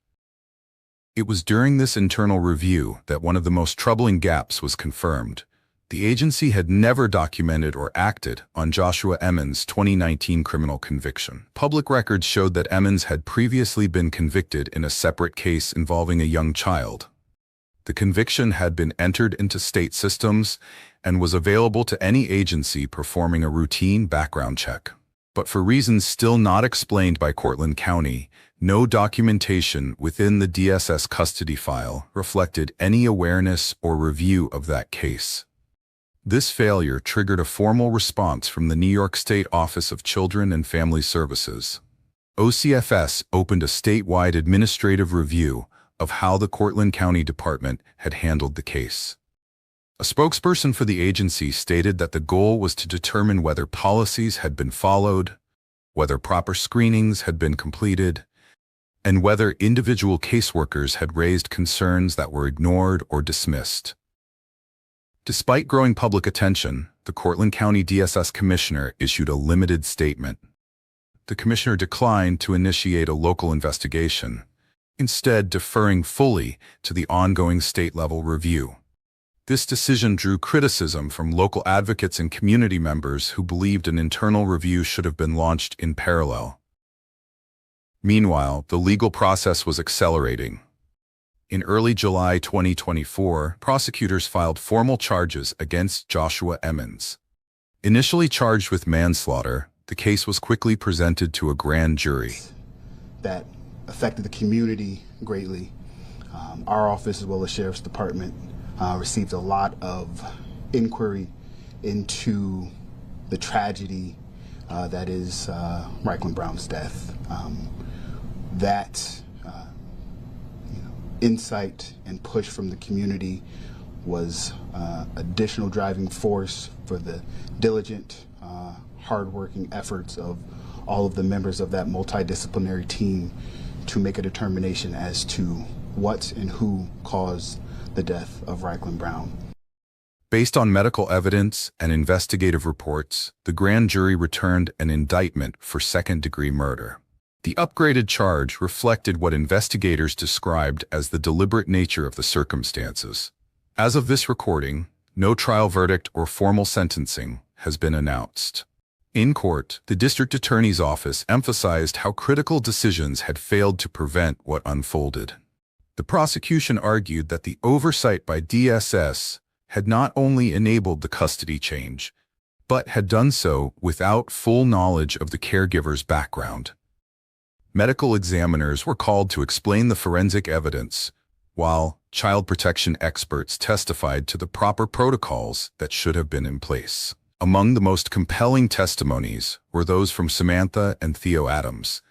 It was during this internal review that one of the most troubling gaps was confirmed. The agency had never documented or acted on Joshua Emmons' 2019 criminal conviction. Public records showed that Emmons had previously been convicted in a separate case involving a young child. The conviction had been entered into state systems and was available to any agency performing a routine background check. But for reasons still not explained by Cortland County, no documentation within the DSS custody file reflected any awareness or review of that case. This failure triggered a formal response from the New York State Office of Children and Family Services. OCFS opened a statewide administrative review of how the Cortland County Department had handled the case. A spokesperson for the agency stated that the goal was to determine whether policies had been followed, whether proper screenings had been completed, and whether individual caseworkers had raised concerns that were ignored or dismissed. Despite growing public attention, the Cortland County DSS Commissioner issued a limited statement. The Commissioner declined to initiate a local investigation, instead deferring fully to the ongoing state-level review. This decision drew criticism from local advocates and community members who believed an internal review should have been launched in parallel. Meanwhile, the legal process was accelerating. In early July 2024, prosecutors filed formal charges against Joshua Emmons. Initially charged with manslaughter, the case was quickly presented to a grand jury. That affected the community greatly. Our office, as well as Sheriff's Department, received a lot of inquiry into the tragedy that is Reichlin Brown's death. That insight and push from the community was additional driving force for the diligent, hardworking efforts of all of the members of that multidisciplinary team to make a determination as to what and who caused the death of Reichlin Brown. Based on medical evidence and investigative reports, the grand jury returned an indictment for second-degree murder. The upgraded charge reflected what investigators described as the deliberate nature of the circumstances. As of this recording, no trial verdict or formal sentencing has been announced. In court, the district attorney's office emphasized how critical decisions had failed to prevent what unfolded. The prosecution argued that the oversight by DSS had not only enabled the custody change, but had done so without full knowledge of the caregiver's background. Medical examiners were called to explain the forensic evidence, while child protection experts testified to the proper protocols that should have been in place. Among the most compelling testimonies were those from Samantha and Theo Adams,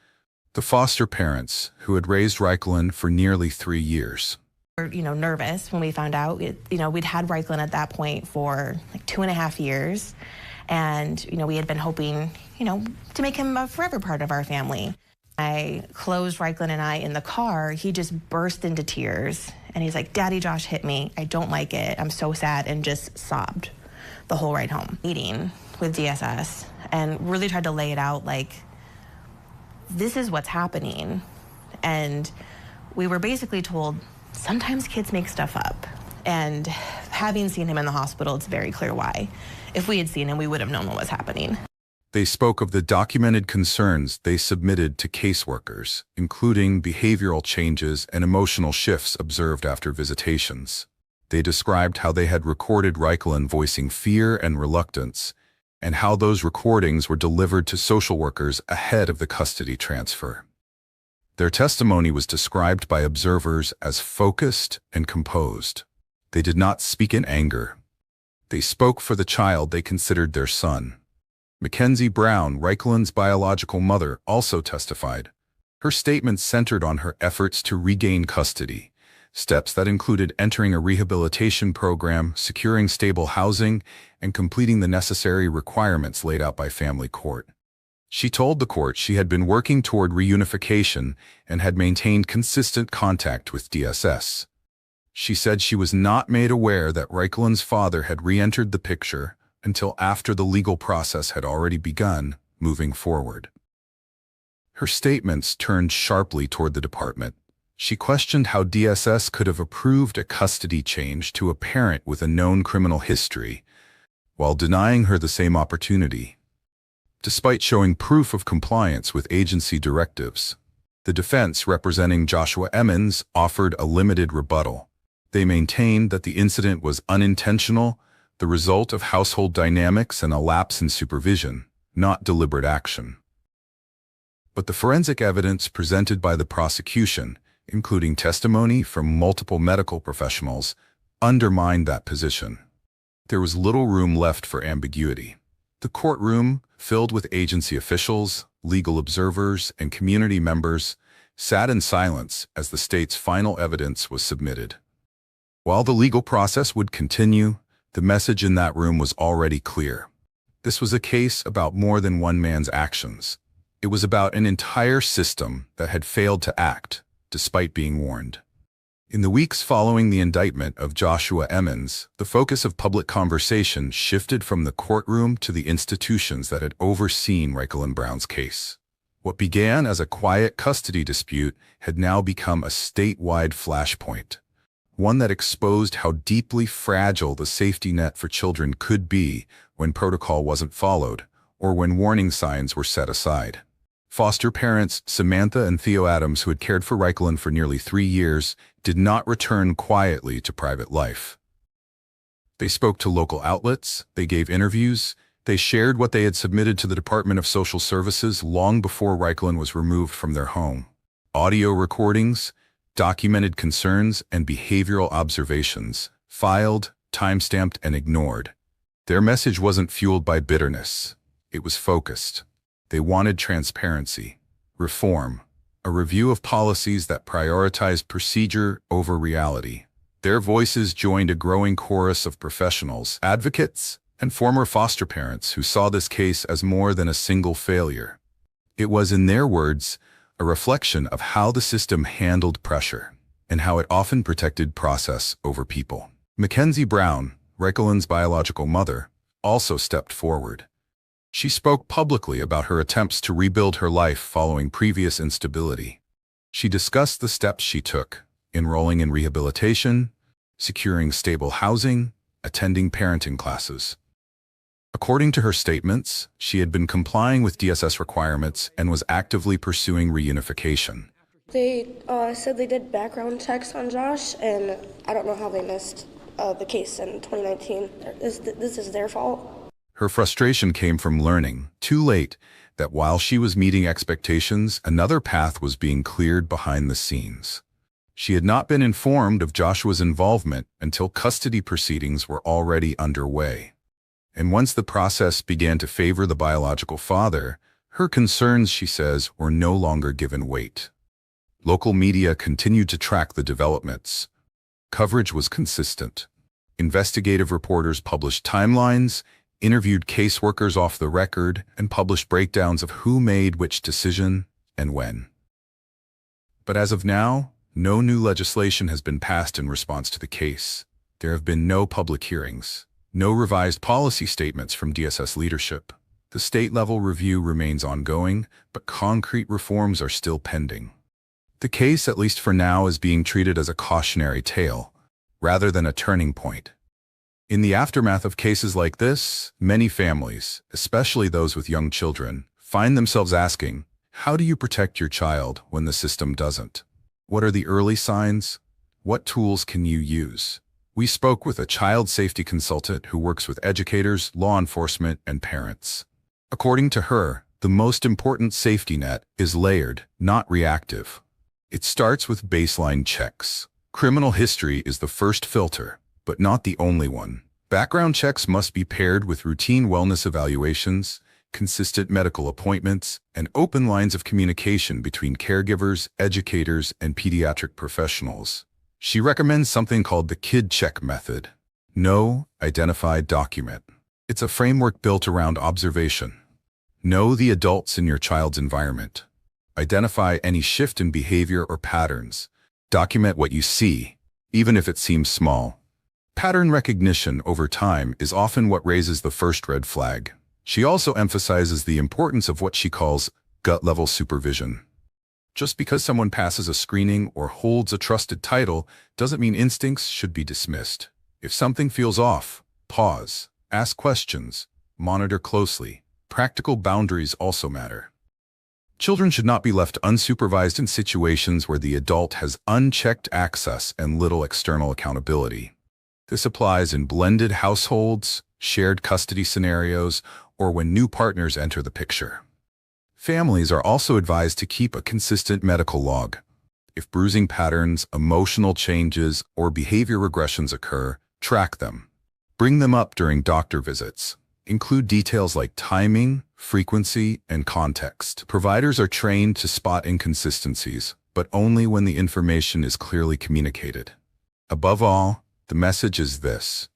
the foster parents who had raised Reichlin for nearly 3 years. We were, nervous when we found out. We'd had Reichlin at that point for like 2.5 years, and we had been hoping, to make him a forever part of our family. I closed Reichlin and I in the car. He just burst into tears, and he's like, "Daddy, Josh hit me. I don't like it. I'm so sad," and just sobbed the whole ride home. Meeting with DSS and really tried to lay it out like, this is what's happening. And we were basically told, sometimes kids make stuff up. And having seen him in the hospital, it's very clear why. If we had seen him, we would have known what was happening. They spoke of the documented concerns they submitted to caseworkers, including behavioral changes and emotional shifts observed after visitations. They described how they had recorded Reichlin voicing fear and reluctance, and how those recordings were delivered to social workers ahead of the custody transfer. Their testimony was described by observers as focused and composed. They did not speak in anger. They spoke for the child they considered their son. Mackenzie Brown, Reichlin's biological mother, also testified. Her statements centered on her efforts to regain custody, steps that included entering a rehabilitation program, securing stable housing, and completing the necessary requirements laid out by family court. She told the court she had been working toward reunification and had maintained consistent contact with DSS. She said she was not made aware that Reichlin's father had re-entered the picture until after the legal process had already begun moving forward. Her statements turned sharply toward the department. She questioned how DSS could have approved a custody change to a parent with a known criminal history, while denying her the same opportunity. Despite showing proof of compliance with agency directives, the defense representing Joshua Emmons offered a limited rebuttal. They maintained that the incident was unintentional, the result of household dynamics and a lapse in supervision, not deliberate action. But the forensic evidence presented by the prosecution, including testimony from multiple medical professionals, undermined that position. There was little room left for ambiguity. The courtroom, filled with agency officials, legal observers, and community members, sat in silence as the state's final evidence was submitted. While the legal process would continue, the message in that room was already clear. This was a case about more than one man's actions. It was about an entire system that had failed to act, despite being warned. In the weeks following the indictment of Joshua Emmons, the focus of public conversation shifted from the courtroom to the institutions that had overseen Reichlin Brown's case. What began as a quiet custody dispute had now become a statewide flashpoint, one that exposed how deeply fragile the safety net for children could be when protocol wasn't followed or when warning signs were set aside. Foster parents Samantha and Theo Adams, who had cared for Reichlin for nearly 3 years, did not return quietly to private life. They spoke to local outlets, they gave interviews, they shared what they had submitted to the Department of Social Services long before Reichlin was removed from their home. Audio recordings, documented concerns, and behavioral observations, filed, time-stamped, and ignored. Their message wasn't fueled by bitterness. It was focused. They wanted transparency, reform, a review of policies that prioritized procedure over reality. Their voices joined a growing chorus of professionals, advocates, and former foster parents who saw this case as more than a single failure. It was, in their words, a reflection of how the system handled pressure and how it often protected process over people. Mackenzie Brown, Reichlin's biological mother, also stepped forward. She spoke publicly about her attempts to rebuild her life following previous instability. She discussed the steps she took, enrolling in rehabilitation, securing stable housing, attending parenting classes. According to her statements, she had been complying with DSS requirements and was actively pursuing reunification. They said they did background checks on Josh, and I don't know how they missed the case in 2019. This is their fault. Her frustration came from learning, too late, that while she was meeting expectations, another path was being cleared behind the scenes. She had not been informed of Joshua's involvement until custody proceedings were already underway. And once the process began to favor the biological father, her concerns, she says, were no longer given weight. Local media continued to track the developments. Coverage was consistent. Investigative reporters published timelines, interviewed caseworkers off the record, and published breakdowns of who made which decision and when. But as of now, no new legislation has been passed in response to the case. There have been no public hearings. No revised policy statements from DSS leadership. The state-level review remains ongoing, but concrete reforms are still pending. The case, at least for now, is being treated as a cautionary tale, rather than a turning point. In the aftermath of cases like this, many families, especially those with young children, find themselves asking, how do you protect your child when the system doesn't? What are the early signs? What tools can you use? We spoke with a child safety consultant who works with educators, law enforcement, and parents. According to her, the most important safety net is layered, not reactive. It starts with baseline checks. Criminal history is the first filter, but not the only one. Background checks must be paired with routine wellness evaluations, consistent medical appointments, and open lines of communication between caregivers, educators, and pediatric professionals. She recommends something called the KID check method. Know, identify, document. It's a framework built around observation. Know the adults in your child's environment. Identify any shift in behavior or patterns. Document what you see, even if it seems small. Pattern recognition over time is often what raises the first red flag. She also emphasizes the importance of what she calls gut-level supervision. Just because someone passes a screening or holds a trusted title doesn't mean instincts should be dismissed. If something feels off, pause, ask questions, monitor closely. Practical boundaries also matter. Children should not be left unsupervised in situations where the adult has unchecked access and little external accountability. This applies in blended households, shared custody scenarios, or when new partners enter the picture. Families are also advised to keep a consistent medical log. If bruising patterns, emotional changes, or behavior regressions occur, track them. Bring them up during doctor visits. Include details like timing, frequency, and context. Providers are trained to spot inconsistencies, but only when the information is clearly communicated. Above all, the message is this: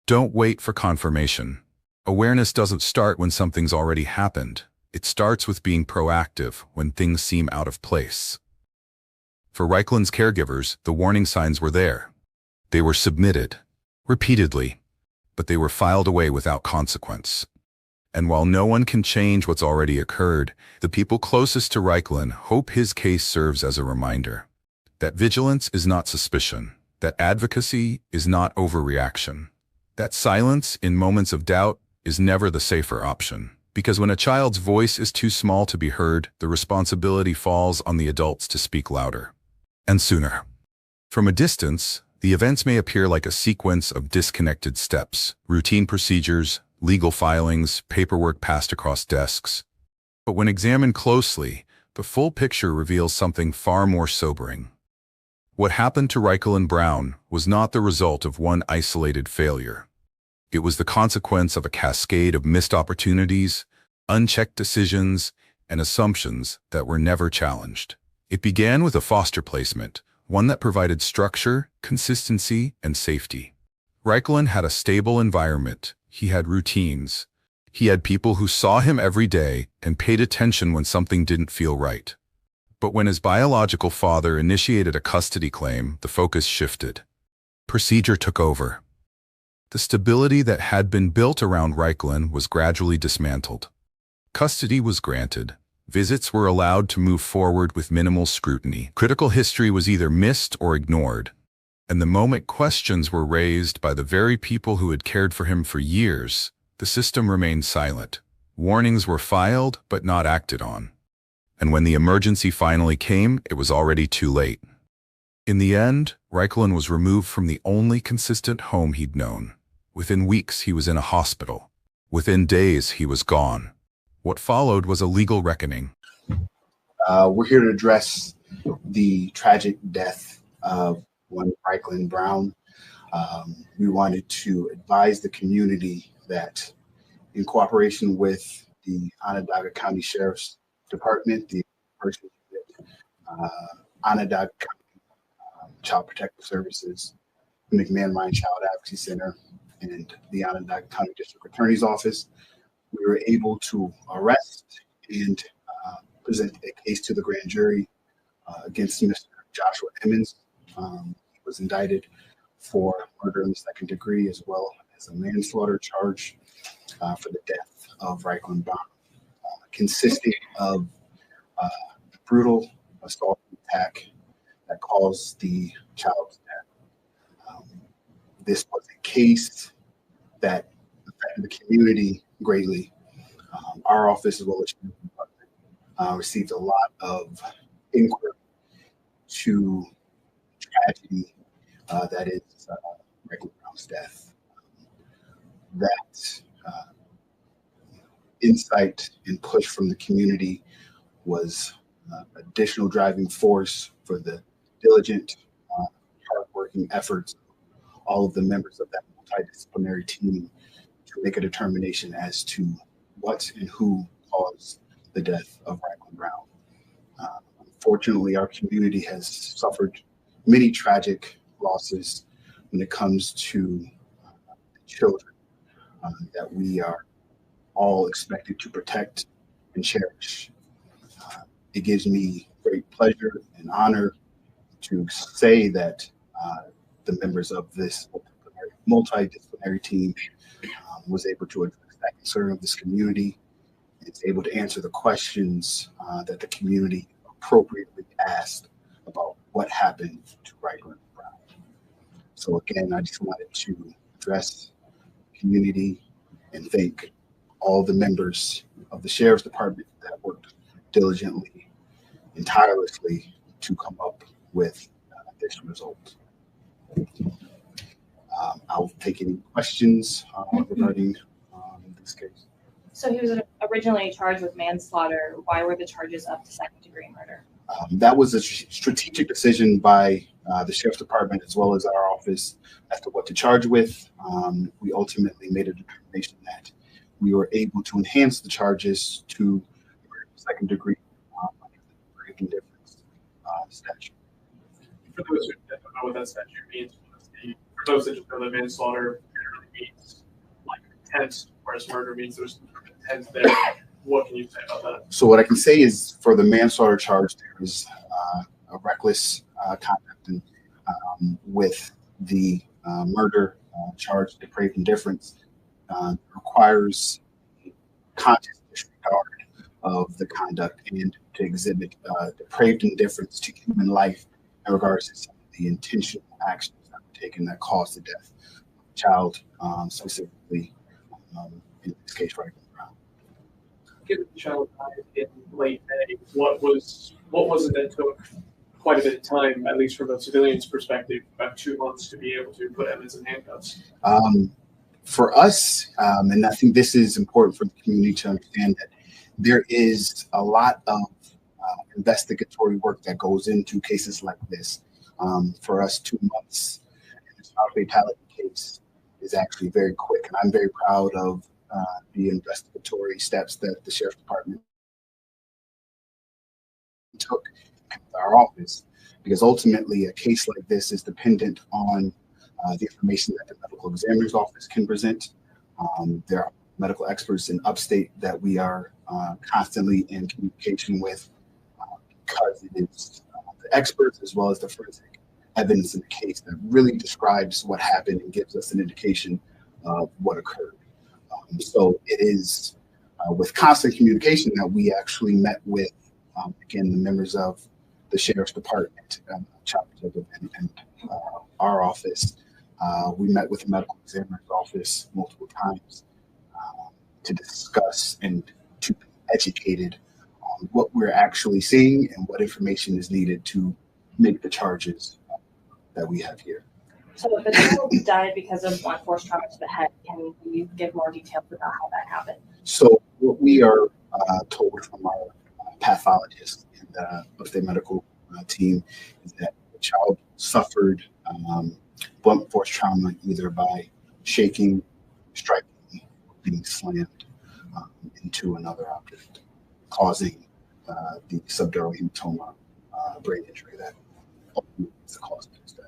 don't wait for confirmation. Awareness doesn't start when something's already happened. It starts with being proactive when things seem out of place. For Reikland's caregivers, the warning signs were there. They were submitted, repeatedly, but they were filed away without consequence. And while no one can change what's already occurred, the people closest to Reikland hope his case serves as a reminder that vigilance is not suspicion, that advocacy is not overreaction, that silence in moments of doubt is never the safer option. Because when a child's voice is too small to be heard, the responsibility falls on the adults to speak louder. And sooner. From a distance, the events may appear like a sequence of disconnected steps, routine procedures, legal filings, paperwork passed across desks. But when examined closely, the full picture reveals something far more sobering. What happened to Reikland Brown was not the result of one isolated failure. It was the consequence of a cascade of missed opportunities, unchecked decisions, and assumptions that were never challenged. It began with a foster placement, one that provided structure, consistency, and safety. Reikland had a stable environment. He had routines. He had people who saw him every day and paid attention when something didn't feel right. But when his biological father initiated a custody claim, the focus shifted. Procedure took over. The stability that had been built around Reikland was gradually dismantled. Custody was granted. Visits were allowed to move forward with minimal scrutiny. Critical history was either missed or ignored. And the moment questions were raised by the very people who had cared for him for years, the system remained silent. Warnings were filed, but not acted on. And when the emergency finally came, it was already too late. In the end, Reikland was removed from the only consistent home he'd known. Within weeks, he was in a hospital. Within days, he was gone. What followed was a legal reckoning. We're here to address the tragic death of one Reikland Brown. We wanted to advise the community that in cooperation with the Onondaga County Sheriff's Department, the person Onondaga County Child Protective Services, McMahon Ryan Child Advocacy Center, and the Onondaga County District Attorney's Office, we were able to arrest and present a case to the grand jury against Mr. Joshua Emmons. He was indicted for murder in the second degree, as well as a manslaughter charge for the death of Reikland Brown, consisting of brutal assault attack that caused the child's death. This was a case that affected the community greatly. Our office, as well as the department, received a lot of inquiry to tragedy that is Michael Brown's death. That insight and push from the community was additional driving force for the diligent, hardworking efforts of all of the members of that multidisciplinary team to make a determination as to what and who caused the death of Raglan Brown. Unfortunately, our community has suffered many tragic losses when it comes to children that we are all expected to protect and cherish. It gives me great pleasure and honor to say that the members of this multidisciplinary team was able to address that concern of this community. It's able to answer the questions that the community appropriately asked about what happened to Raglan Brown. So again, I just wanted to address the community and thank all the members of the Sheriff's Department that worked diligently and tirelessly to come up with this result. I'll take any questions regarding this case. So he was originally charged with manslaughter. Why were the charges up to second-degree murder? That was a strategic decision by the Sheriff's Department as well as our office as to what to charge with. We ultimately made a determination that we were able to enhance the charges to second degree under the grave indifference statute. For those who don't know what that statute means, for those that just know that manslaughter generally means like intent, whereas murder means there's intent there. What can you say about that? So what I can say is for the manslaughter charge, there is a reckless conduct, and with the murder charge, depraved indifference, requires conscious disregard of the conduct and to exhibit depraved indifference to human life in regards to some of the intentional actions that were taken that caused the death of the child, specifically in this case, Raglan Brown. Given the child died in late May, what was it that took quite a bit of time, at least from a civilian's perspective, about 2 months to be able to put Emmons in handcuffs? For us, and I think this is important for the community to understand, that there is a lot of investigatory work that goes into cases like this. For us, 2 months in this child fatality case is actually very quick, and I'm very proud of the investigatory steps that the Sheriff's Department took in our office, because ultimately a case like this is dependent on the information that the medical examiner's office can present. There are medical experts in upstate that we are constantly in communication with because it is the experts as well as the forensic evidence in the case that really describes what happened and gives us an indication of what occurred. So it is with constant communication that we actually met with, again, the members of the Sheriff's Department, and our office. We met with the medical examiner's office multiple times to discuss and to be educated on what we're actually seeing and what information is needed to make the charges that we have here. So the child died because of blunt force trauma to the head. Can you give more details about how that happened? So what we are told from our pathologist and the upstate medical team is that the child suffered blunt force trauma either by shaking, striking, or being slammed into another object, causing the subdural hematoma brain injury that ultimately is the cause of his death.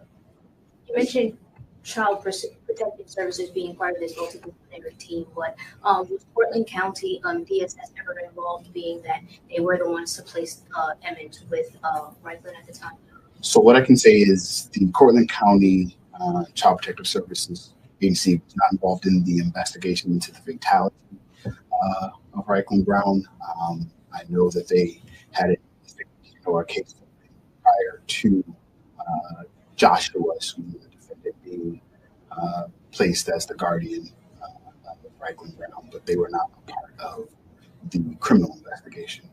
You mentioned Child Protective Services being part of this multidisciplinary team, but was Portland County DSS ever involved, being that they were the ones to place Emmons with Raglan at the time? So what I can say is the Cortland County Child Protective Services agency was not involved in the investigation into the fatality of Raglan Brown. I know that they had it, our case prior to Joshua, the defendant, being placed as the guardian Reichland Brown, but they were not a part of the criminal investigation.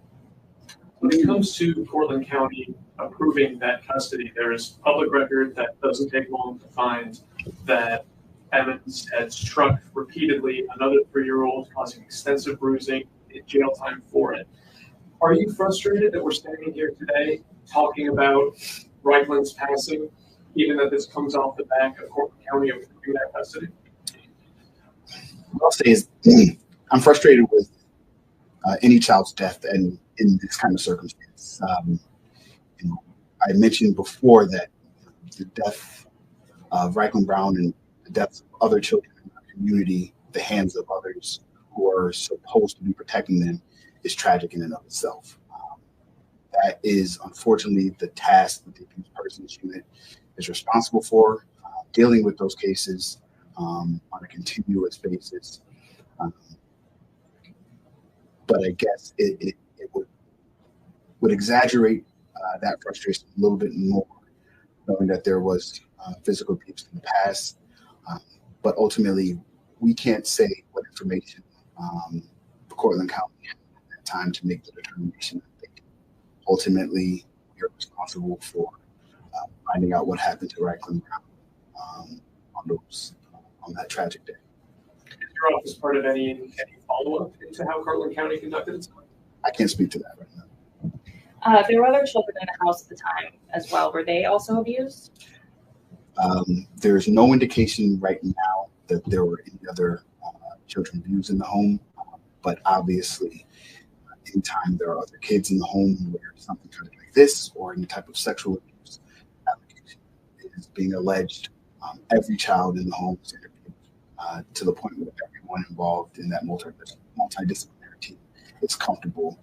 When it comes to Portland County approving that custody, there is public record that doesn't take long to find that Emmons had struck repeatedly another 3-year-old, causing extensive bruising and jail time for it. Are you frustrated that we're standing here today talking about Reichland's passing, even that this comes off the back of Portland County approving that custody? What I'll say is I'm frustrated with any child's death and in this kind of circumstance. I mentioned before that the death of Reichland Brown and the deaths of other children in our community, the hands of others who are supposed to be protecting them, is tragic in and of itself. That is unfortunately the task that the Abused Persons Unit is responsible for, dealing with those cases on a continuous basis. But I guess it would exaggerate that frustration a little bit more, knowing that there was physical abuse in the past. But ultimately, we can't say what information Cortland County had at that time to make the determination. I think ultimately, we're responsible for finding out what happened to Reichland Brown on that tragic day. Is your office part of any follow-up into how Cortland County conducted itself? I can't speak to that right now. There were other children in the house at the time as well. Were they also abused? There's no indication right now that there were any other children abused in the home, but obviously, anytime there are other kids in the home where something kind of like this or any type of sexual abuse allegation is being alleged, every child in the home is interviewed to the point where everyone involved in that multidisciplinary team is comfortable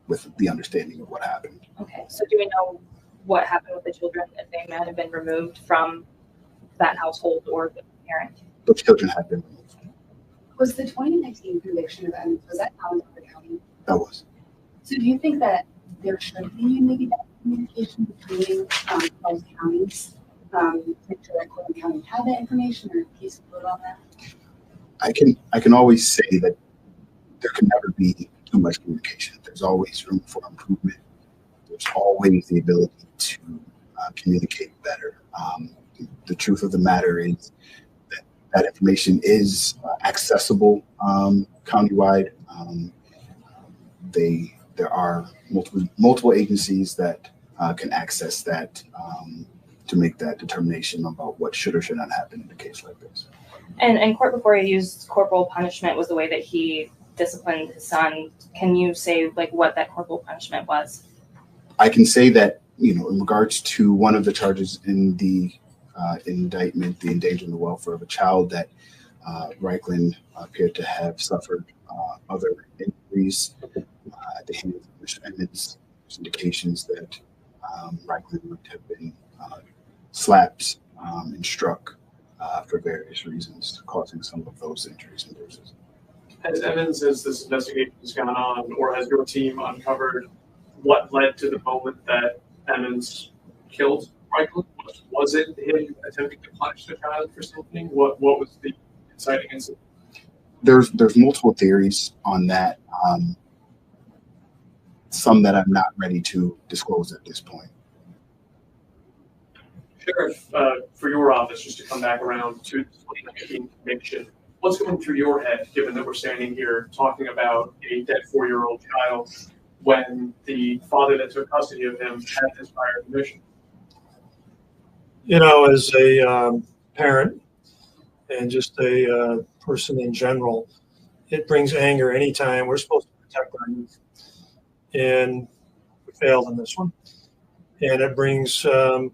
with the understanding of what happened. Okay, so do we know what happened with the children, if they might have been removed from that household or the parent? Those children have been removed. Was the 2019 conviction of Emmons, was that out of the county? That was. So do you think that there should be maybe that communication between both counties to make sure that Cortland County had that information, or a piece of vote on that? I can always say that there can never be too much communication. There's always room for improvement. There's always the ability to communicate better. The truth of the matter is that information is accessible countywide. There are multiple agencies that can access that to make that determination about what should or should not happen in a case like this. And in court before he used corporal punishment was the way that he disciplined his son. Can you say like what that corporal punishment was? I can say that, in regards to one of the charges in the indictment, the endangering the welfare of a child, that Reichland appeared to have suffered other injuries at the hands of Mr. Emmons. There's indications that Reichland would have been slapped and struck for various reasons, causing some of those injuries and bruises. Has Emmons, as this investigation has gone on, or has your team uncovered what led to the moment that Emmons killed Reichland? Was it him attempting to punish the child for something? What was the inciting incident? There's multiple theories on that. Some that I'm not ready to disclose at this point. Sheriff, for your office, just to come back around to the 2019 conviction, what's going through your head, given that we're standing here talking about a dead 4-year-old child when the father that took custody of him had this prior conviction? As a parent and just a person in general, it brings anger anytime we're supposed to protect our youth. And we failed in this one. And it brings, it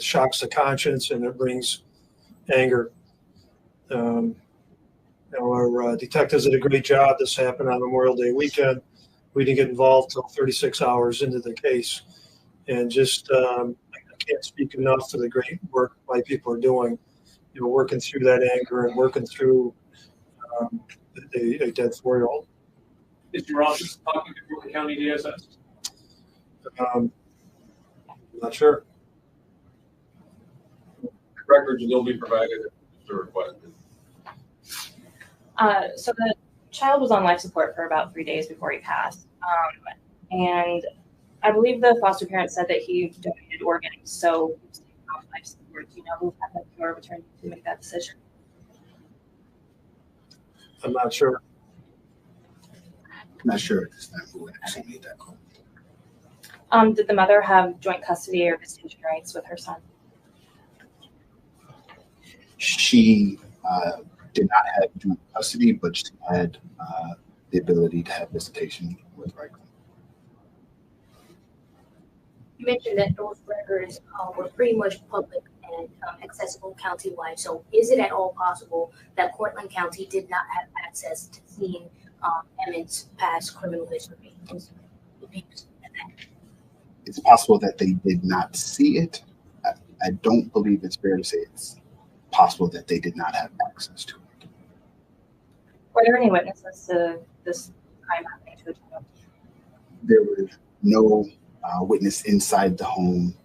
shocks the conscience, and it brings anger. Our detectives did a great job. This happened on Memorial Day weekend. We didn't get involved until 36 hours into the case. And just, I can't speak enough for the great work my people are doing, working through that anger and working through a dead 4-year-old. Is your office talking to Portland County DSS? I'm not sure. Records will be provided if they're requested. So the child was on life support for about 3 days before he passed. And I believe the foster parent said that he donated organs, so he was taken off life support. Do you know who had the pure of attorney to make that decision? I'm not sure. I'm not sure at this time who actually made that call. Did the mother have joint custody or visitation rights with her son? She did not have joint custody, but she had the ability to have visitation with Reichland. You mentioned that those records were pretty much public and accessible countywide. So is it at all possible that Cortland County did not have access to seeing Emmett's past criminal history and abuse? It's possible that they did not see it. I don't believe it's fair to say it's possible that they did not have access to it. Were there any witnesses to this crime happening to a child? There was no witness inside the home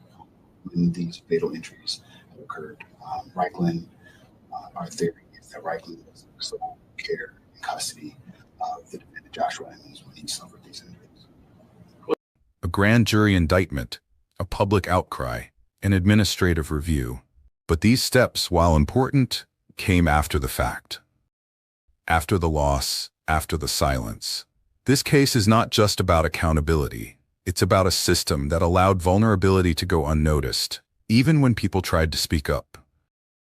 when these fatal injuries occurred. Reichland, our theory is that Reichland was in sole care and custody of the defendant Joshua Emmons when he suffered these injuries. A grand jury indictment, a public outcry, an administrative review. But these steps, while important, came after the fact. After the loss, after the silence. This case is not just about accountability. It's about a system that allowed vulnerability to go unnoticed, even when people tried to speak up.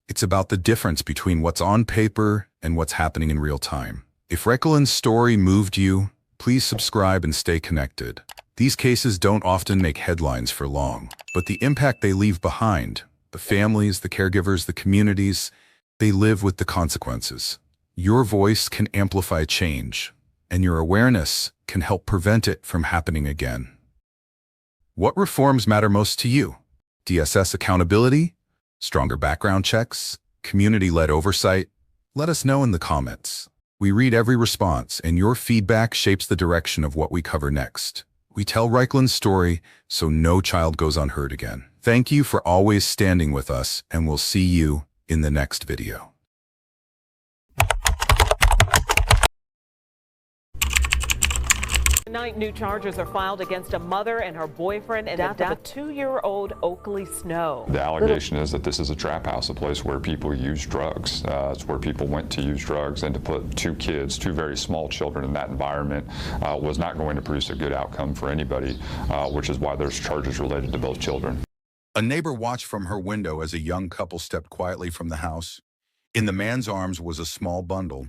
It's about the difference between what's on paper and what's happening in real time. If Reichland's story moved you, please subscribe and stay connected. These cases don't often make headlines for long, but the impact they leave behind, the families, the caregivers, the communities, they live with the consequences. Your voice can amplify change, and your awareness can help prevent it from happening again. What reforms matter most to you? DSS accountability? Stronger background checks? Community-led oversight? Let us know in the comments. We read every response, and your feedback shapes the direction of what we cover next. We tell Reichland's story so no child goes unheard again. Thank you for always standing with us, and we'll see you in the next video. Tonight, new charges are filed against a mother and her boyfriend in the death of a 2-year-old Oakley Snow. The allegation is that this is a trap house, a place where people use drugs. It's where people went to use drugs, and to put two very small children in that environment was not going to produce a good outcome for anybody, which is why there's charges related to both children. A neighbor watched from her window as a young couple stepped quietly from the house. In the man's arms was a small bundle,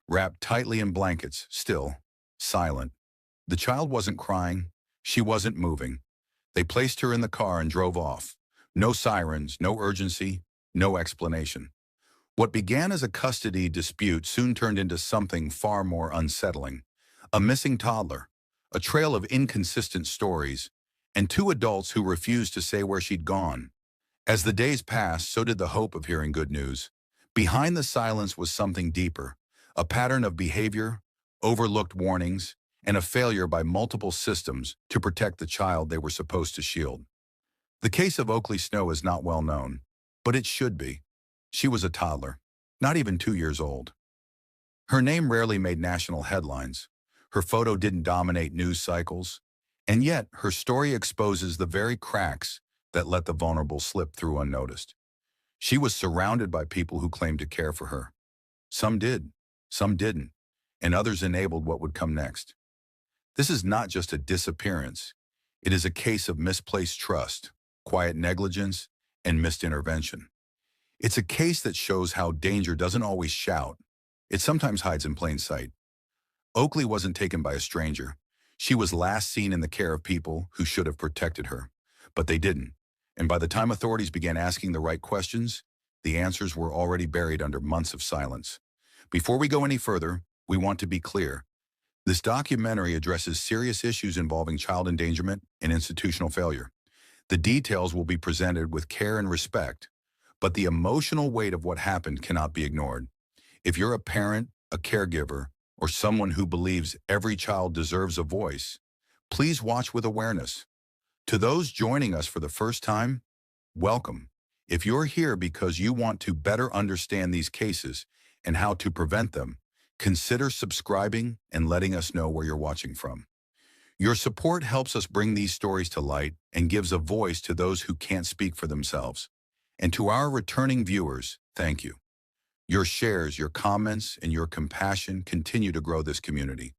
wrapped tightly in blankets, still, silent. The child wasn't crying. She wasn't moving. They placed her in the car and drove off. No sirens, no urgency, no explanation. What began as a custody dispute soon turned into something far more unsettling. A missing toddler, a trail of inconsistent stories, and two adults who refused to say where she'd gone. As the days passed, so did the hope of hearing good news. Behind the silence was something deeper, a pattern of behavior, overlooked warnings, and a failure by multiple systems to protect the child they were supposed to shield. The case of Oakley Snow is not well known, but it should be. She was a toddler, not even 2 years old. Her name rarely made national headlines. Her photo didn't dominate news cycles, and yet her story exposes the very cracks that let the vulnerable slip through unnoticed. She was surrounded by people who claimed to care for her. Some did, some didn't, and others enabled what would come next. This is not just a disappearance. It is a case of misplaced trust, quiet negligence, and missed intervention. It's a case that shows how danger doesn't always shout. It sometimes hides in plain sight. Oakley wasn't taken by a stranger. She was last seen in the care of people who should have protected her, but they didn't. And by the time authorities began asking the right questions, the answers were already buried under months of silence. Before we go any further, we want to be clear. This documentary addresses serious issues involving child endangerment and institutional failure. The details will be presented with care and respect, but the emotional weight of what happened cannot be ignored. If you're a parent, a caregiver, or someone who believes every child deserves a voice, please watch with awareness. To those joining us for the first time, welcome. If you're here because you want to better understand these cases and how to prevent them, consider subscribing and letting us know where you're watching from. Your support helps us bring these stories to light and gives a voice to those who can't speak for themselves. And to our returning viewers, thank you. Your shares, your comments, and your compassion continue to grow this community.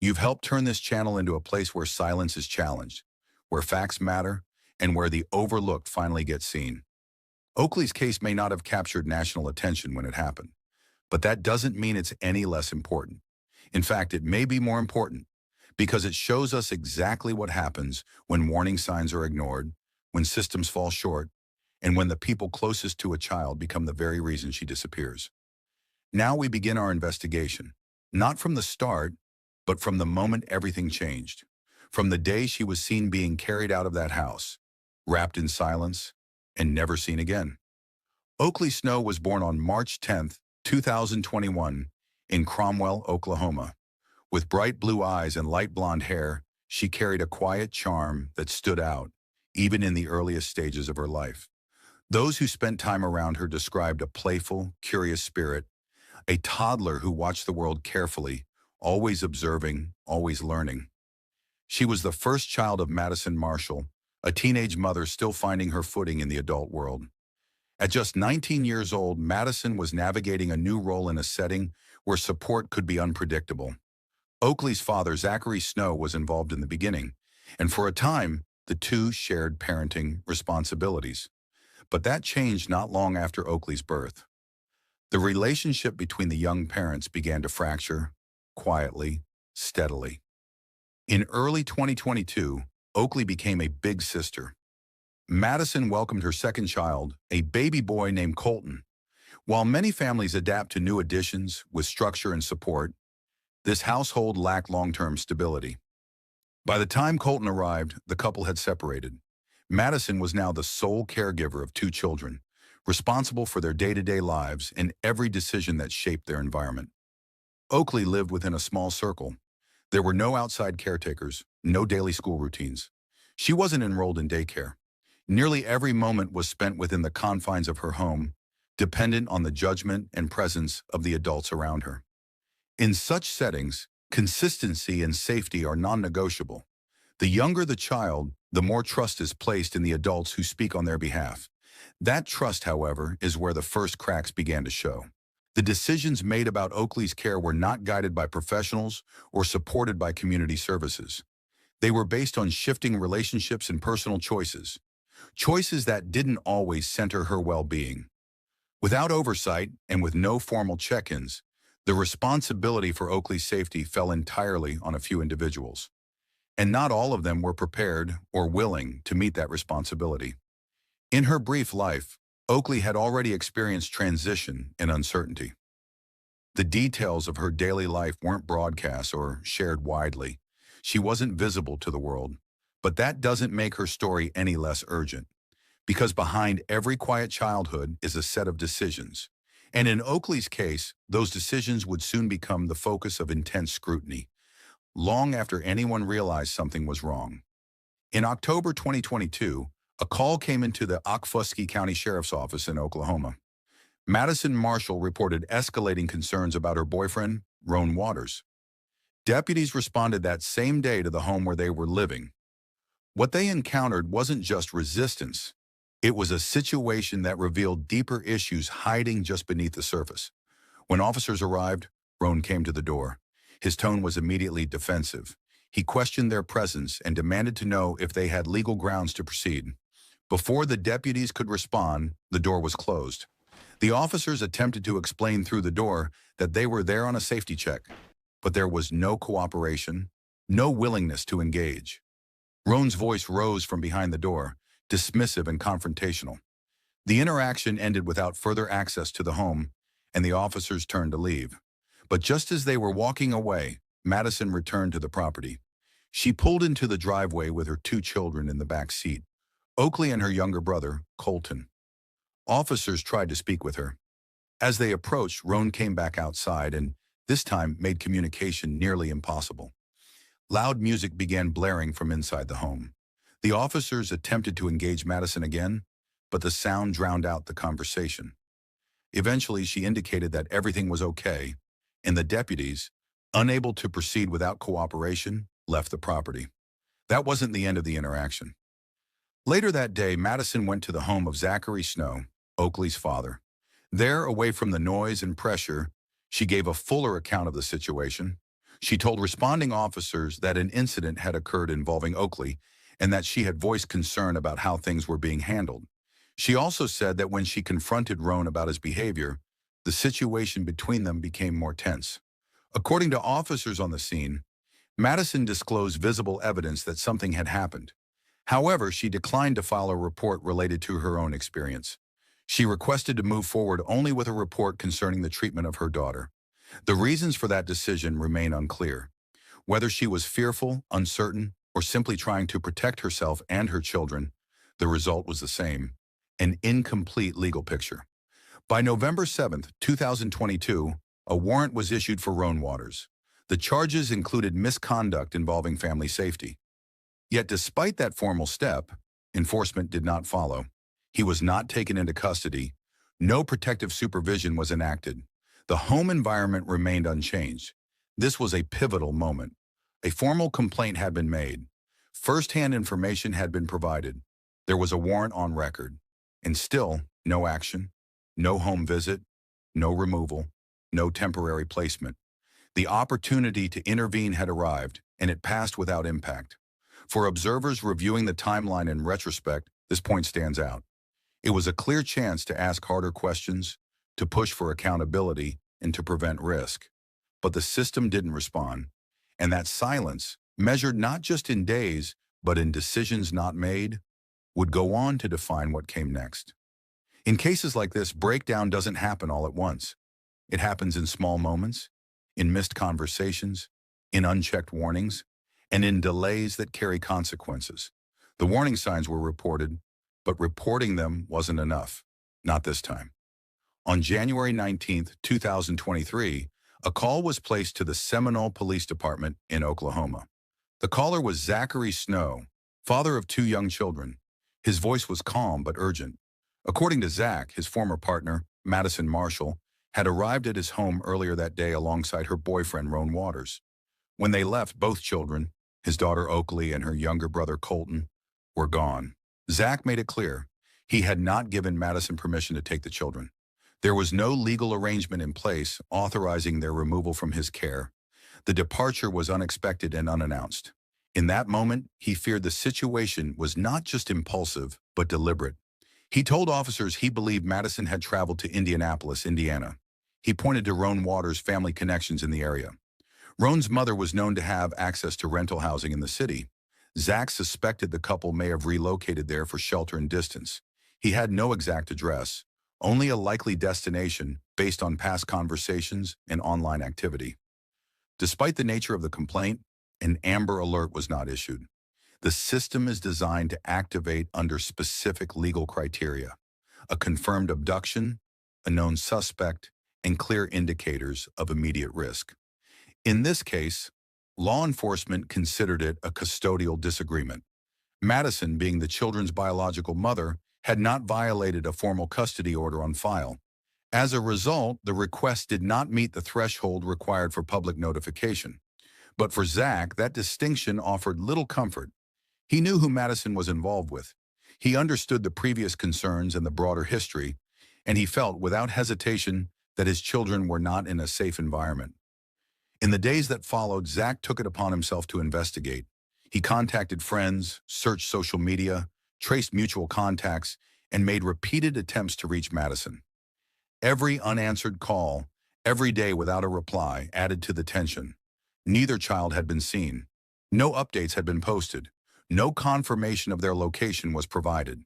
You've helped turn this channel into a place where silence is challenged, where facts matter, and where the overlooked finally get seen. Oakley's case may not have captured national attention when it happened, but that doesn't mean it's any less important. In fact, it may be more important because it shows us exactly what happens when warning signs are ignored, when systems fall short, and when the people closest to a child become the very reason she disappears. Now we begin our investigation, not from the start, but from the moment everything changed, from the day she was seen being carried out of that house, wrapped in silence, and never seen again. Oakley Snow was born on March 10, 2021, in Cromwell, Oklahoma. With bright blue eyes and light blonde hair, she carried a quiet charm that stood out, even in the earliest stages of her life. Those who spent time around her described a playful, curious spirit, a toddler who watched the world carefully, always observing, always learning. She was the first child of Madison Marshall, a teenage mother still finding her footing in the adult world. At just 19 years old, Madison was navigating a new role in a setting where support could be unpredictable. Oakley's father, Zachary Snow, was involved in the beginning, and for a time, the two shared parenting responsibilities. But that changed not long after Oakley's birth. The relationship between the young parents began to fracture, quietly, steadily. In early 2022, Oakley became a big sister. Madison welcomed her second child, a baby boy named Colton. While many families adapt to new additions with structure and support, this household lacked long-term stability. By the time Colton arrived, the couple had separated. Madison was now the sole caregiver of two children, responsible for their day-to-day lives and every decision that shaped their environment. Oakley lived within a small circle. There were no outside caretakers, no daily school routines. She wasn't enrolled in daycare. Nearly every moment was spent within the confines of her home, dependent on the judgment and presence of the adults around her. In such settings, consistency and safety are non-negotiable. The younger the child, the more trust is placed in the adults who speak on their behalf. That trust, however, is where the first cracks began to show. The decisions made about Oakley's care were not guided by professionals or supported by community services. They were based on shifting relationships and personal choices, choices that didn't always center her well-being. Without oversight and with no formal check-ins, the responsibility for Oakley's safety fell entirely on a few individuals. And not all of them were prepared or willing to meet that responsibility. In her brief life, Oakley had already experienced transition and uncertainty. The details of her daily life weren't broadcast or shared widely. She wasn't visible to the world, but that doesn't make her story any less urgent. Because behind every quiet childhood is a set of decisions. And in Oakley's case, those decisions would soon become the focus of intense scrutiny, long after anyone realized something was wrong. In October 2022, a call came into the Okfuskee County Sheriff's Office in Oklahoma. Madison Marshall reported escalating concerns about her boyfriend, Roan Waters. Deputies responded that same day to the home where they were living. What they encountered wasn't just resistance. It was a situation that revealed deeper issues hiding just beneath the surface. When officers arrived, Roan came to the door. His tone was immediately defensive. He questioned their presence and demanded to know if they had legal grounds to proceed. Before the deputies could respond, the door was closed. The officers attempted to explain through the door that they were there on a safety check, but there was no cooperation, no willingness to engage. Roan's voice rose from behind the door, dismissive and confrontational. The interaction ended without further access to the home, and the officers turned to leave. But just as they were walking away, Madison returned to the property. She pulled into the driveway with her two children in the back seat, Oakley and her younger brother, Colton. Officers tried to speak with her. As they approached, Roan came back outside and, this time, made communication nearly impossible. Loud music began blaring from inside the home. The officers attempted to engage Madison again, but the sound drowned out the conversation. Eventually, she indicated that everything was okay, and the deputies, unable to proceed without cooperation, left the property. That wasn't the end of the interaction. Later that day, Madison went to the home of Zachary Snow, Oakley's father. There, away from the noise and pressure, she gave a fuller account of the situation. She told responding officers that an incident had occurred involving Oakley and that she had voiced concern about how things were being handled. She also said that when she confronted Roan about his behavior, the situation between them became more tense. According to officers on the scene, Madison disclosed visible evidence that something had happened. However, she declined to file a report related to her own experience. She requested to move forward only with a report concerning the treatment of her daughter. The reasons for that decision remain unclear. Whether she was fearful, uncertain, or simply trying to protect herself and her children, the result was the same: an incomplete legal picture. By November 7, 2022, a warrant was issued for Roan Waters. The charges included misconduct involving family safety. Yet despite that formal step, enforcement did not follow. He was not taken into custody. No protective supervision was enacted. The home environment remained unchanged. This was a pivotal moment. A formal complaint had been made. First-hand information had been provided. There was a warrant on record. And still, no action, no home visit, no removal, no temporary placement. The opportunity to intervene had arrived, and it passed without impact. For observers reviewing the timeline in retrospect, this point stands out. It was a clear chance to ask harder questions, to push for accountability, and to prevent risk. But the system didn't respond, and that silence, measured not just in days, but in decisions not made, would go on to define what came next. In cases like this, breakdown doesn't happen all at once. It happens in small moments, in missed conversations, in unchecked warnings, and in delays that carry consequences. The warning signs were reported, but reporting them wasn't enough. Not this time. On January 19, 2023, a call was placed to the Seminole Police Department in Oklahoma. The caller was Zachary Snow, father of 2 young children. His voice was calm but urgent. According to Zach, his former partner, Madison Marshall, had arrived at his home earlier that day alongside her boyfriend, Roan Waters. When they left, both children, his daughter Oakley and her younger brother Colton, were gone. Zach made it clear he had not given Madison permission to take the children. There was no legal arrangement in place authorizing their removal from his care. The departure was unexpected and unannounced. In that moment, he feared the situation was not just impulsive, but deliberate. He told officers he believed Madison had traveled to Indianapolis, Indiana. He pointed to Roan Waters' family connections in the area. Roan's mother was known to have access to rental housing in the city. Zach suspected the couple may have relocated there for shelter and distance. He had no exact address, only a likely destination based on past conversations and online activity. Despite the nature of the complaint, an Amber Alert was not issued. The system is designed to activate under specific legal criteria: a confirmed abduction, a known suspect, and clear indicators of immediate risk. In this case, law enforcement considered it a custodial disagreement. Madison, being the children's biological mother, had not violated a formal custody order on file. As a result, the request did not meet the threshold required for public notification. But for Zach, that distinction offered little comfort. He knew who Madison was involved with. He understood the previous concerns and the broader history, and he felt without hesitation that his children were not in a safe environment. In the days that followed, Zach took it upon himself to investigate. He contacted friends, searched social media, traced mutual contacts, and made repeated attempts to reach Madison. Every unanswered call, every day without a reply, added to the tension. Neither child had been seen. No updates had been posted. No confirmation of their location was provided.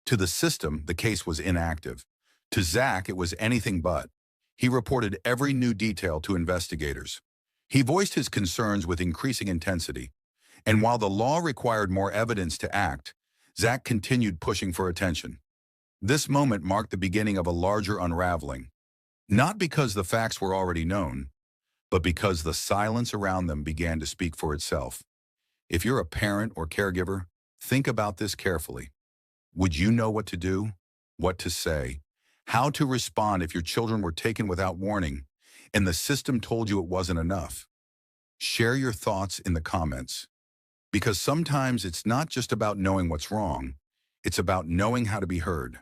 To the system, the case was inactive. To Zach, it was anything but. He reported every new detail to investigators. He voiced his concerns with increasing intensity. And while the law required more evidence to act, Zach continued pushing for attention. This moment marked the beginning of a larger unraveling, not because the facts were already known, but because the silence around them began to speak for itself. If you're a parent or caregiver, think about this carefully. Would you know what to do, what to say, how to respond if your children were taken without warning? and the system told you it wasn't enough? Share your thoughts in the comments, because sometimes it's not just about knowing what's wrong, it's about knowing how to be heard.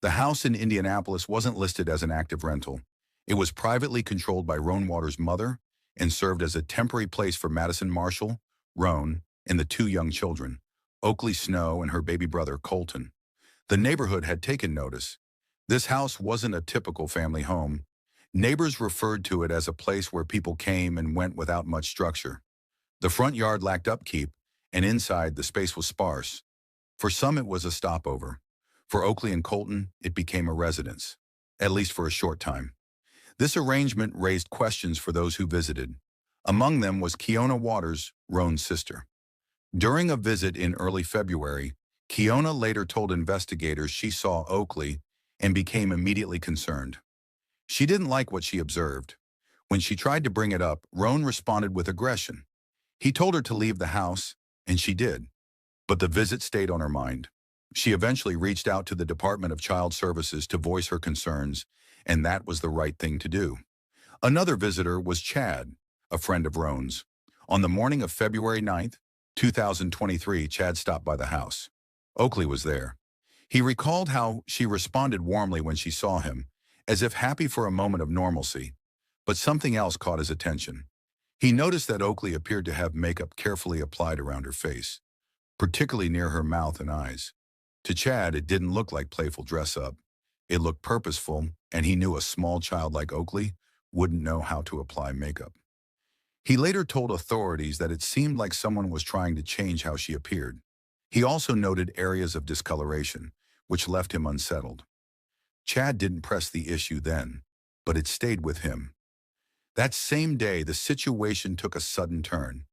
The house in Indianapolis wasn't listed as an active rental. It was privately controlled by Roan Waters' mother and served as a temporary place for Madison Marshall, Roan, and the two young children, Oakley Snow and her baby brother, Colton. The neighborhood had taken notice. This house wasn't a typical family home. Neighbors referred to it as a place where people came and went without much structure. The front yard lacked upkeep, and inside the space was sparse. For some it was a stopover. For Oakley and Colton, it became a residence, at least for a short time. This arrangement raised questions for those who visited. Among them was Kiona Waters, Roan's sister. During a visit in early February, Kiona later told investigators she saw Oakley and became immediately concerned. She didn't like what she observed. When she tried to bring it up, Roan responded with aggression. He told her to leave the house, and she did. But the visit stayed on her mind. She eventually reached out to the Department of Child Services to voice her concerns, and that was the right thing to do. Another visitor was Chad, a friend of Roan's. On the morning of February 9th, 2023, Chad stopped by the house. Oakley was there. He recalled how she responded warmly when she saw him, as if happy for a moment of normalcy, but something else caught his attention. He noticed that Oakley appeared to have makeup carefully applied around her face, particularly near her mouth and eyes. To Chad, it didn't look like playful dress-up. It looked purposeful, and he knew a small child like Oakley wouldn't know how to apply makeup. He later told authorities that it seemed like someone was trying to change how she appeared. He also noted areas of discoloration, which left him unsettled. Chad didn't press the issue then, but it stayed with him. That same day, the situation took a sudden turn.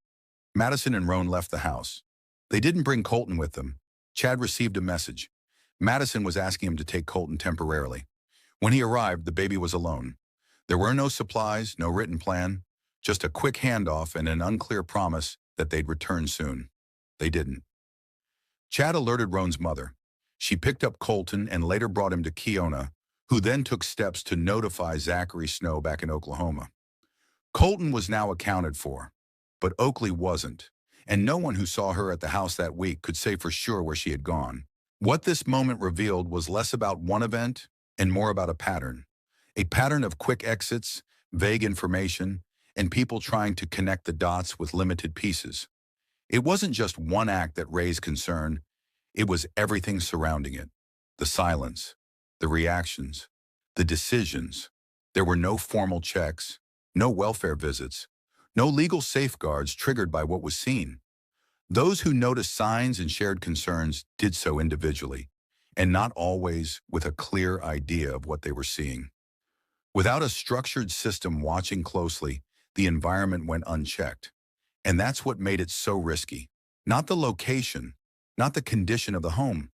Madison and Roan left the house. They didn't bring Colton with them. Chad received a message. Madison was asking him to take Colton temporarily. When he arrived, the baby was alone. There were no supplies, no written plan, just a quick handoff and an unclear promise that they'd return soon. They didn't. Chad alerted Roan's mother. She picked up Colton and later brought him to Kiona, who then took steps to notify Zachary Snow back in Oklahoma. Colton was now accounted for, but Oakley wasn't, and no one who saw her at the house that week could say for sure where she had gone. What this moment revealed was less about one event and more about a pattern of quick exits, vague information, and people trying to connect the dots with limited pieces. It wasn't just one act that raised concern, it was everything surrounding it. The silence, the reactions, the decisions. There were no formal checks, no welfare visits, no legal safeguards triggered by what was seen. Those who noticed signs and shared concerns did so individually, and not always with a clear idea of what they were seeing. Without a structured system watching closely, the environment went unchecked. And that's what made it so risky. Not the location, not the condition of the home,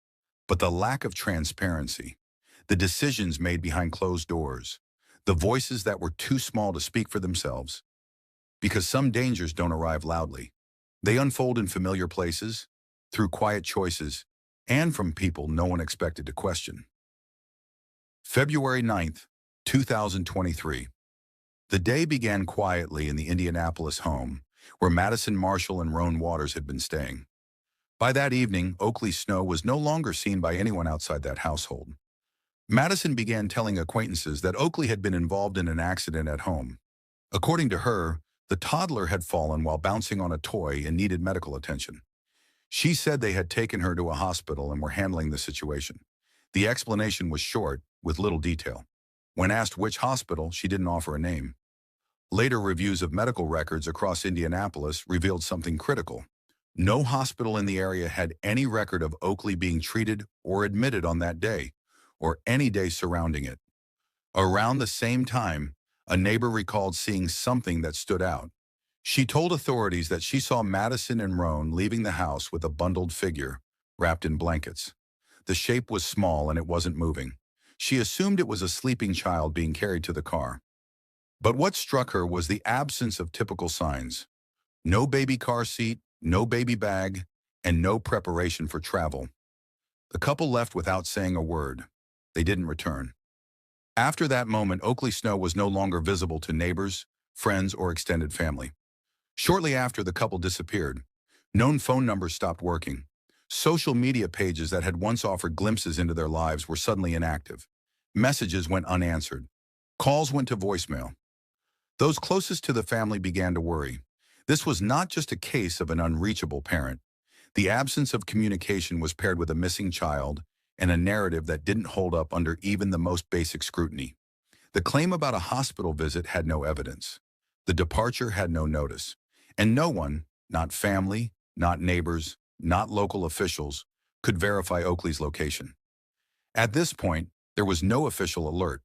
but the lack of transparency, the decisions made behind closed doors, the voices that were too small to speak for themselves. Because some dangers don't arrive loudly. They unfold in familiar places, through quiet choices, and from people no one expected to question. February 9th, 2023. The day began quietly in the Indianapolis home, where Madison Marshall and Roan Waters had been staying. By that evening, Oakley Snow was no longer seen by anyone outside that household. Madison began telling acquaintances that Oakley had been involved in an accident at home. According to her, the toddler had fallen while bouncing on a toy and needed medical attention. She said they had taken her to a hospital and were handling the situation. The explanation was short, with little detail. When asked which hospital, she didn't offer a name. Later reviews of medical records across Indianapolis revealed something critical. No hospital in the area had any record of Oakley being treated or admitted on that day, or any day surrounding it. Around the same time, a neighbor recalled seeing something that stood out. She told authorities that she saw Madison and Roan leaving the house with a bundled figure, wrapped in blankets. The shape was small and it wasn't moving. She assumed it was a sleeping child being carried to the car. But what struck her was the absence of typical signs. No baby car seat, no baby bag, and no preparation for travel. The couple left without saying a word. They didn't return. After that moment, Oakley Snow was no longer visible to neighbors, friends, or extended family. Shortly after the couple disappeared, known phone numbers stopped working. Social media pages that had once offered glimpses into their lives were suddenly inactive. Messages went unanswered. Calls went to voicemail. Those closest to the family began to worry. This was not just a case of an unreachable parent. The absence of communication was paired with a missing child and a narrative that didn't hold up under even the most basic scrutiny. The claim about a hospital visit had no evidence. The departure had no notice. And no one, not family, not neighbors, not local officials, could verify Oakley's location. At this point, there was no official alert,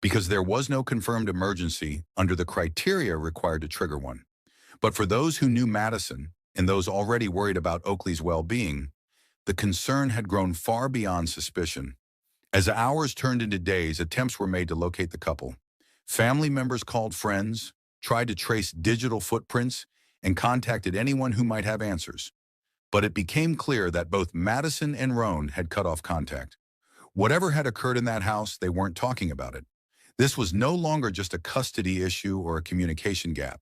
because there was no confirmed emergency under the criteria required to trigger one. But for those who knew Madison and those already worried about Oakley's well-being, the concern had grown far beyond suspicion. As hours turned into days, attempts were made to locate the couple. Family members called friends, tried to trace digital footprints, and contacted anyone who might have answers. But it became clear that both Madison and Roan had cut off contact. Whatever had occurred in that house, they weren't talking about it. This was no longer just a custody issue or a communication gap.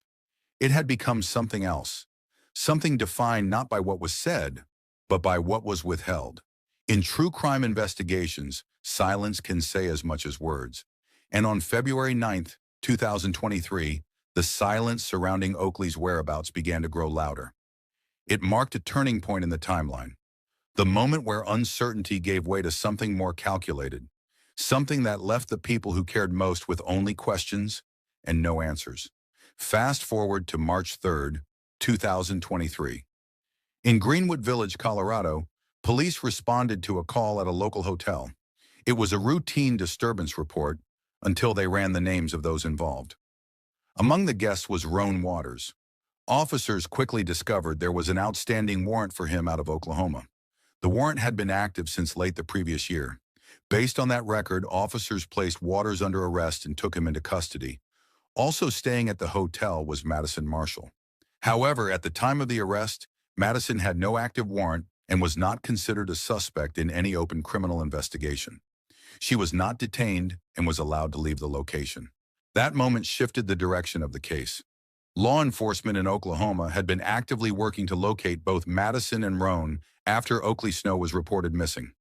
It had become something else, something defined not by what was said, but by what was withheld. In true crime investigations, silence can say as much as words. And on February 9th, 2023, the silence surrounding Oakley's whereabouts began to grow louder. It marked a turning point in the timeline, the moment where uncertainty gave way to something more calculated, something that left the people who cared most with only questions and no answers. Fast forward to March 3rd, 2023. In Greenwood Village, Colorado, police responded to a call at a local hotel. It was a routine disturbance report until they ran the names of those involved. Among the guests was Roan Waters. Officers quickly discovered there was an outstanding warrant for him out of Oklahoma. The warrant had been active since late the previous year. Based on that record, officers placed Waters under arrest and took him into custody. Also staying at the hotel was Madison Marshall. However, at the time of the arrest, Madison had no active warrant and was not considered a suspect in any open criminal investigation. She was not detained and was allowed to leave the location. That moment shifted the direction of the case. Law enforcement in Oklahoma had been actively working to locate both Madison and Roan after Oakley Snow was reported missing.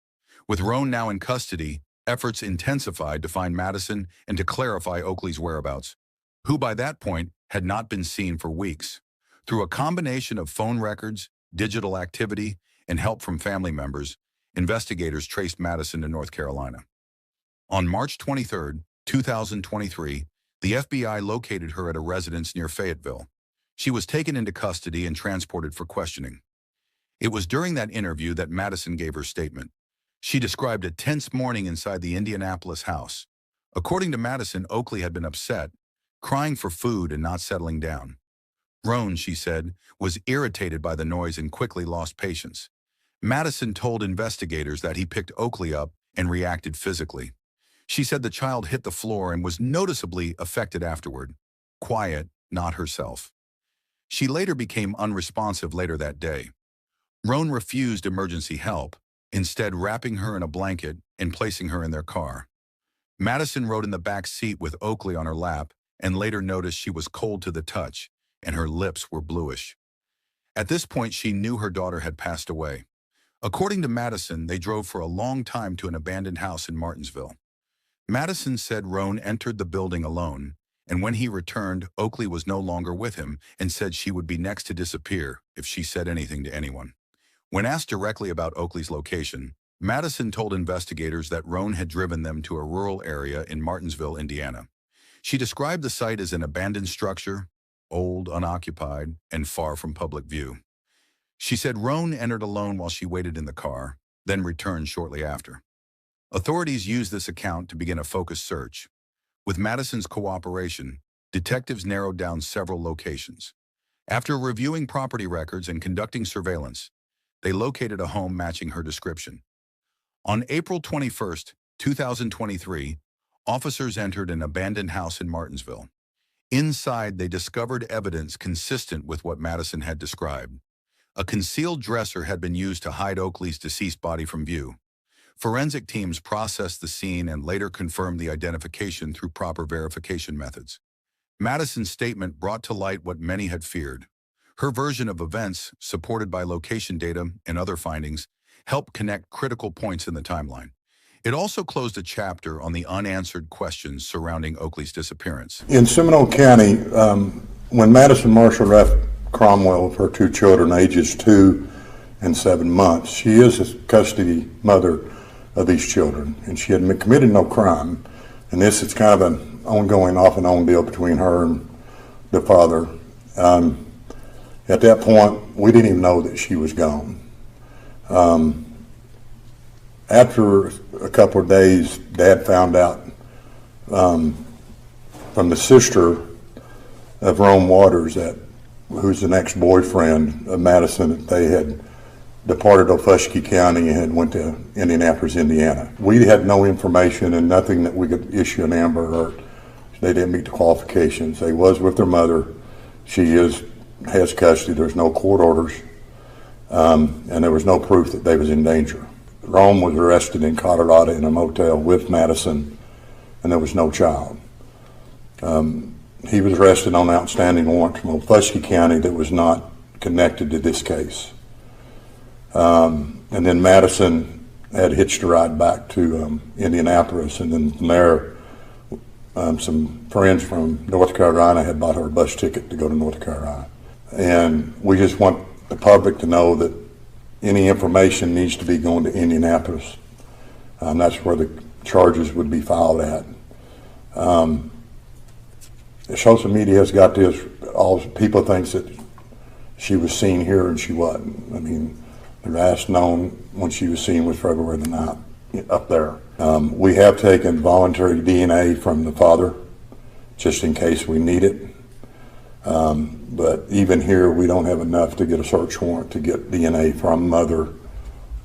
With Roan now in custody, efforts intensified to find Madison and to clarify Oakley's whereabouts, who by that point had not been seen for weeks. Through a combination of phone records, digital activity, and help from family members, investigators traced Madison to North Carolina. On March 23, 2023, the FBI located her at a residence near Fayetteville. She was taken into custody and transported for questioning. It was during that interview that Madison gave her statement. She described a tense morning inside the Indianapolis house. According to Madison, Oakley had been upset, crying for food and not settling down. Roan, she said, was irritated by the noise and quickly lost patience. Madison told investigators that he picked Oakley up and reacted physically. She said the child hit the floor and was noticeably affected afterward, quiet, not herself. She later became unresponsive later that day. Roan refused emergency help, instead wrapping her in a blanket and placing her in their car. Madison rode in the back seat with Oakley on her lap and later noticed she was cold to the touch and her lips were bluish. At this point, she knew her daughter had passed away. According to Madison, they drove for a long time to an abandoned house in Martinsville. Madison said Roan entered the building alone, and when he returned, Oakley was no longer with him and said she would be next to disappear if she said anything to anyone. When asked directly about Oakley's location, Madison told investigators that Roan had driven them to a rural area in Martinsville, Indiana. She described the site as an abandoned structure, old, unoccupied, and far from public view. She said Roan entered alone while she waited in the car, then returned shortly after. Authorities used this account to begin a focused search. With Madison's cooperation, detectives narrowed down several locations. After reviewing property records and conducting surveillance, they located a home matching her description. On April 21, 2023, officers entered an abandoned house in Martinsville. Inside, they discovered evidence consistent with what Madison had described. A concealed dresser had been used to hide Oakley's deceased body from view. Forensic teams processed the scene and later confirmed the identification through proper verification methods. Madison's statement brought to light what many had feared. Her version of events, supported by location data and other findings, helped connect critical points in the timeline. It also closed a chapter on the unanswered questions surrounding Oakley's disappearance. In Seminole County, when Madison Marshall left Cromwell with her 2 children, ages 2 and 7 months, she is a custody mother of these children, and she had committed no crime. And this is kind of an ongoing off and on deal between her and the father. At that point, we didn't even know that she was gone. After a couple of days, Dad found out from the sister of Rome Waters, who's the next boyfriend of Madison, that they had departed Okfuskee County and had went to Indianapolis, Indiana. We had no information and nothing that we could issue an Amber Alert. They didn't meet the qualifications. They was with their mother. She has custody. There's no court orders, and there was no proof that they was in danger. Rome was arrested in Colorado in a motel with Madison, and there was no child. He was arrested on an outstanding warrant from Okfuskee County that was not connected to this case. And then Madison had hitched a ride back to Indianapolis, and then from there, some friends from North Carolina had bought her a bus ticket to go to North Carolina. And we just want the public to know that any information needs to be going to Indianapolis. That's where the charges would be filed at. Social media has got this, all people think that she was seen here and she wasn't. I mean, the last known when she was seen was February the 9th up there. We have taken voluntary DNA from the father just in case we need it. But even here, we don't have enough to get a search warrant to get DNA from mother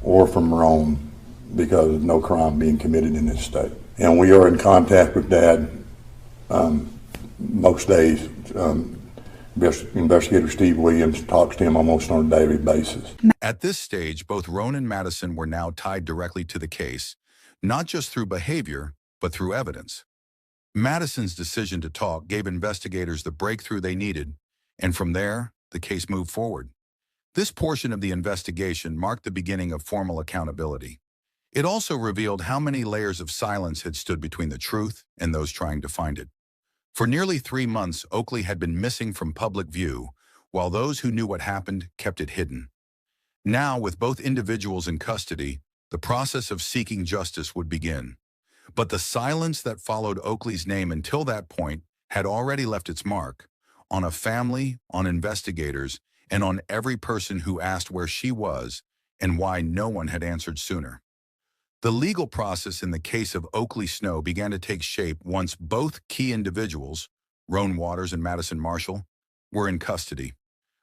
or from Rome because of no crime being committed in this state. And we are in contact with Dad most days. Investigator Steve Williams talks to him almost on a daily basis. At this stage, both Roan and Madison were now tied directly to the case, not just through behavior, but through evidence. Madison's decision to talk gave investigators the breakthrough they needed, and from there, the case moved forward. This portion of the investigation marked the beginning of formal accountability. It also revealed how many layers of silence had stood between the truth and those trying to find it. For nearly 3 months, Oakley had been missing from public view, while those who knew what happened kept it hidden. Now, with both individuals in custody, the process of seeking justice would begin. But the silence that followed Oakley's name until that point had already left its mark on a family, on investigators, and on every person who asked where she was and why no one had answered sooner. The legal process in the case of Oakley Snow began to take shape once both key individuals, Roan Waters and Madison Marshall, were in custody.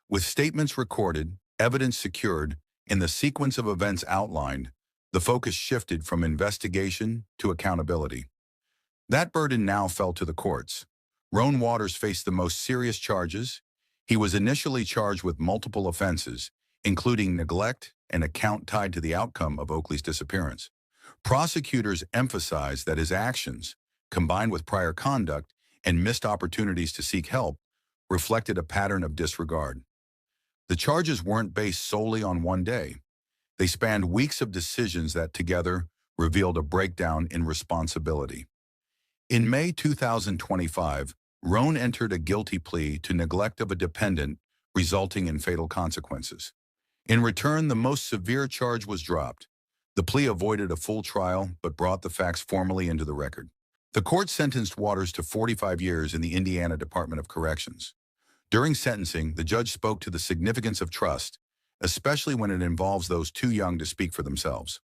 With statements recorded, evidence secured, and the sequence of events outlined, the focus shifted from investigation to accountability. That burden now fell to the courts. Roan Waters faced the most serious charges. He was initially charged with multiple offenses, including neglect and a count tied to the outcome of Oakley's disappearance. Prosecutors emphasized that his actions, combined with prior conduct and missed opportunities to seek help, reflected a pattern of disregard. The charges weren't based solely on one day. They spanned weeks of decisions that together revealed a breakdown in responsibility. In May 2025, Roan entered a guilty plea to neglect of a dependent, resulting in fatal consequences. In return, the most severe charge was dropped. The plea avoided a full trial, but brought the facts formally into the record. The court sentenced Waters to 45 years in the Indiana Department of Corrections. During sentencing, the judge spoke to the significance of trust, especially when it involves those too young to speak for themselves.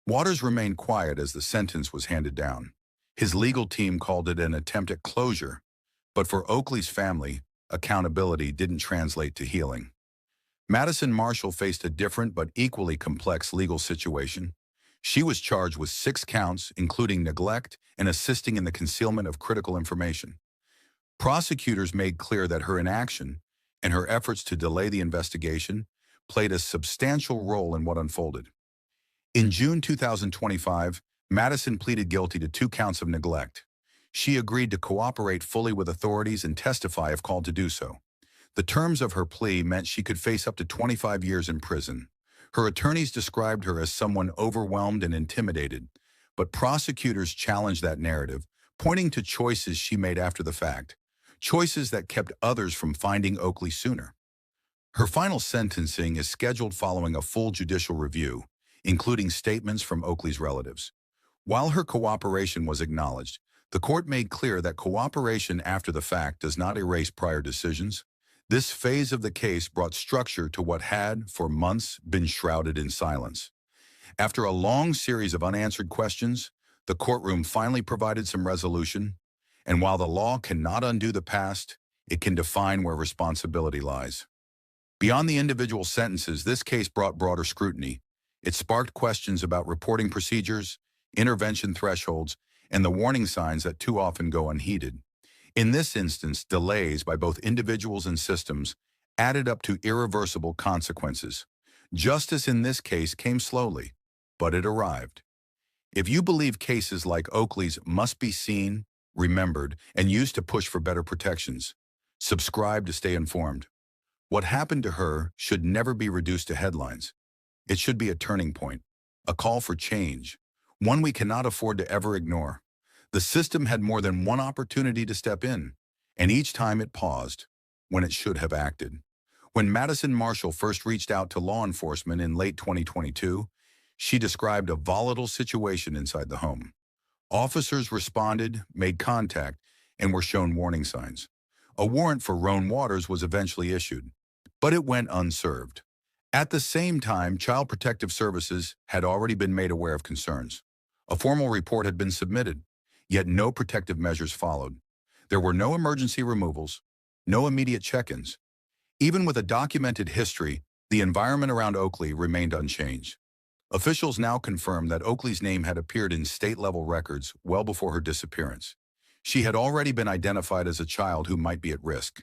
Waters remained quiet as the sentence was handed down. His legal team called it an attempt at closure, but for Oakley's family, accountability didn't translate to healing. Madison Marshall faced a different but equally complex legal situation. She was charged with 6 counts, including neglect and assisting in the concealment of critical information. Prosecutors made clear that her inaction and her efforts to delay the investigation played a substantial role in what unfolded. In June 2025, Madison pleaded guilty to 2 counts of neglect. She agreed to cooperate fully with authorities and testify if called to do so. The terms of her plea meant she could face up to 25 years in prison. Her attorneys described her as someone overwhelmed and intimidated, but prosecutors challenged that narrative, pointing to choices she made after the fact, choices that kept others from finding Oakley sooner. Her final sentencing is scheduled following a full judicial review, including statements from Oakley's relatives. While her cooperation was acknowledged, the court made clear that cooperation after the fact does not erase prior decisions. This phase of the case brought structure to what had, for months, been shrouded in silence. After a long series of unanswered questions, the courtroom finally provided some resolution, and while the law cannot undo the past, it can define where responsibility lies. Beyond the individual sentences, this case brought broader scrutiny. It sparked questions about reporting procedures, intervention thresholds, and the warning signs that too often go unheeded. In this instance, delays by both individuals and systems added up to irreversible consequences. Justice in this case came slowly, but it arrived. If you believe cases like Oakley's must be seen, remembered, and used to push for better protections, subscribe to stay informed. What happened to her should never be reduced to headlines. It should be a turning point, a call for change, one we cannot afford to ever ignore. The system had more than one opportunity to step in, and each time it paused when it should have acted. When Madison Marshall first reached out to law enforcement in late 2022, she described a volatile situation inside the home. Officers responded, made contact, and were shown warning signs. A warrant for Roan Waters was eventually issued, but it went unserved. At the same time, Child Protective Services had already been made aware of concerns. A formal report had been submitted, yet no protective measures followed. There were no emergency removals, no immediate check-ins. Even with a documented history, the environment around Oakley remained unchanged. Officials now confirmed that Oakley's name had appeared in state-level records well before her disappearance. She had already been identified as a child who might be at risk.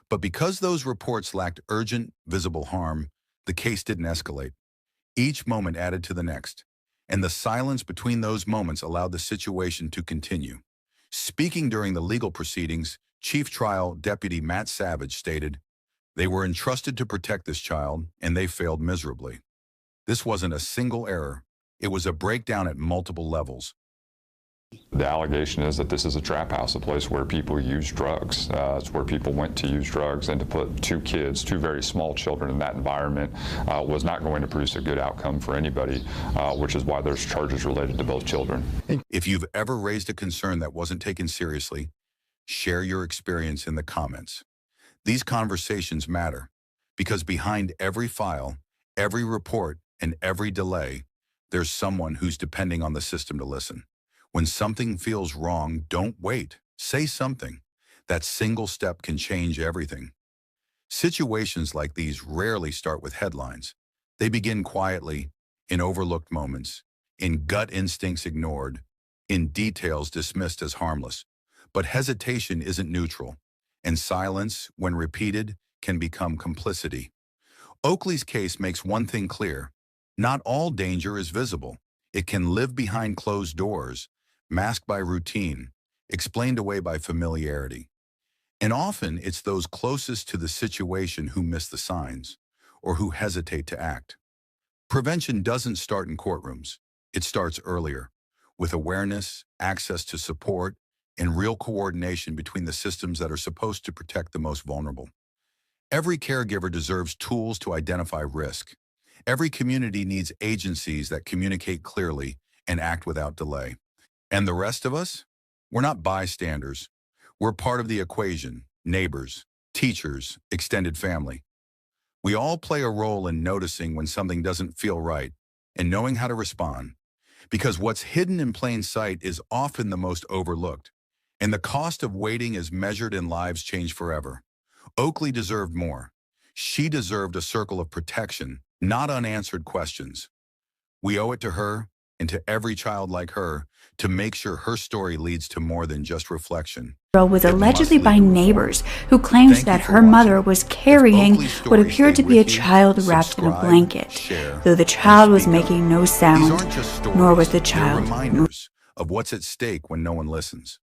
But because those reports lacked urgent, visible harm, the case didn't escalate. Each moment added to the next, and the silence between those moments allowed the situation to continue. Speaking during the legal proceedings, Chief Trial Deputy Matt Savage stated, "They were entrusted to protect this child, and they failed miserably." This wasn't a single error. It was a breakdown at multiple levels. The allegation is that this is a trap house, a place where people use drugs. It's where people went to use drugs, and to put 2 kids, 2 very small children in that environment was not going to produce a good outcome for anybody, which is why there's charges related to both children. If you've ever raised a concern that wasn't taken seriously, share your experience in the comments. These conversations matter because behind every file, every report, and every delay, there's someone who's depending on the system to listen. When something feels wrong, don't wait. Say something. That single step can change everything. Situations like these rarely start with headlines. They begin quietly, in overlooked moments, in gut instincts ignored, in details dismissed as harmless. But hesitation isn't neutral, and silence, when repeated, can become complicity. Oakley's case makes one thing clear. Not all danger is visible. It can live behind closed doors, masked by routine, explained away by familiarity. And often it's those closest to the situation who miss the signs, or who hesitate to act. Prevention doesn't start in courtrooms. It starts earlier, with awareness, access to support, and real coordination between the systems that are supposed to protect the most vulnerable. Every caregiver deserves tools to identify risk. Every community needs agencies that communicate clearly and act without delay. And the rest of us? We're not bystanders. We're part of the equation, neighbors, teachers, extended family. We all play a role in noticing when something doesn't feel right and knowing how to respond. Because what's hidden in plain sight is often the most overlooked. And the cost of waiting is measured in lives changed forever. Oakley deserved more. She deserved a circle of protection, not unanswered questions. We owe it to her, into every child like her to make sure her story leads to more than just reflection. Girl was allegedly by neighbors who claimed that her mother was carrying what appeared to be a child wrapped in a blanket, though the child was making no sound, nor was the child moving. Of what's at stake when no one listens.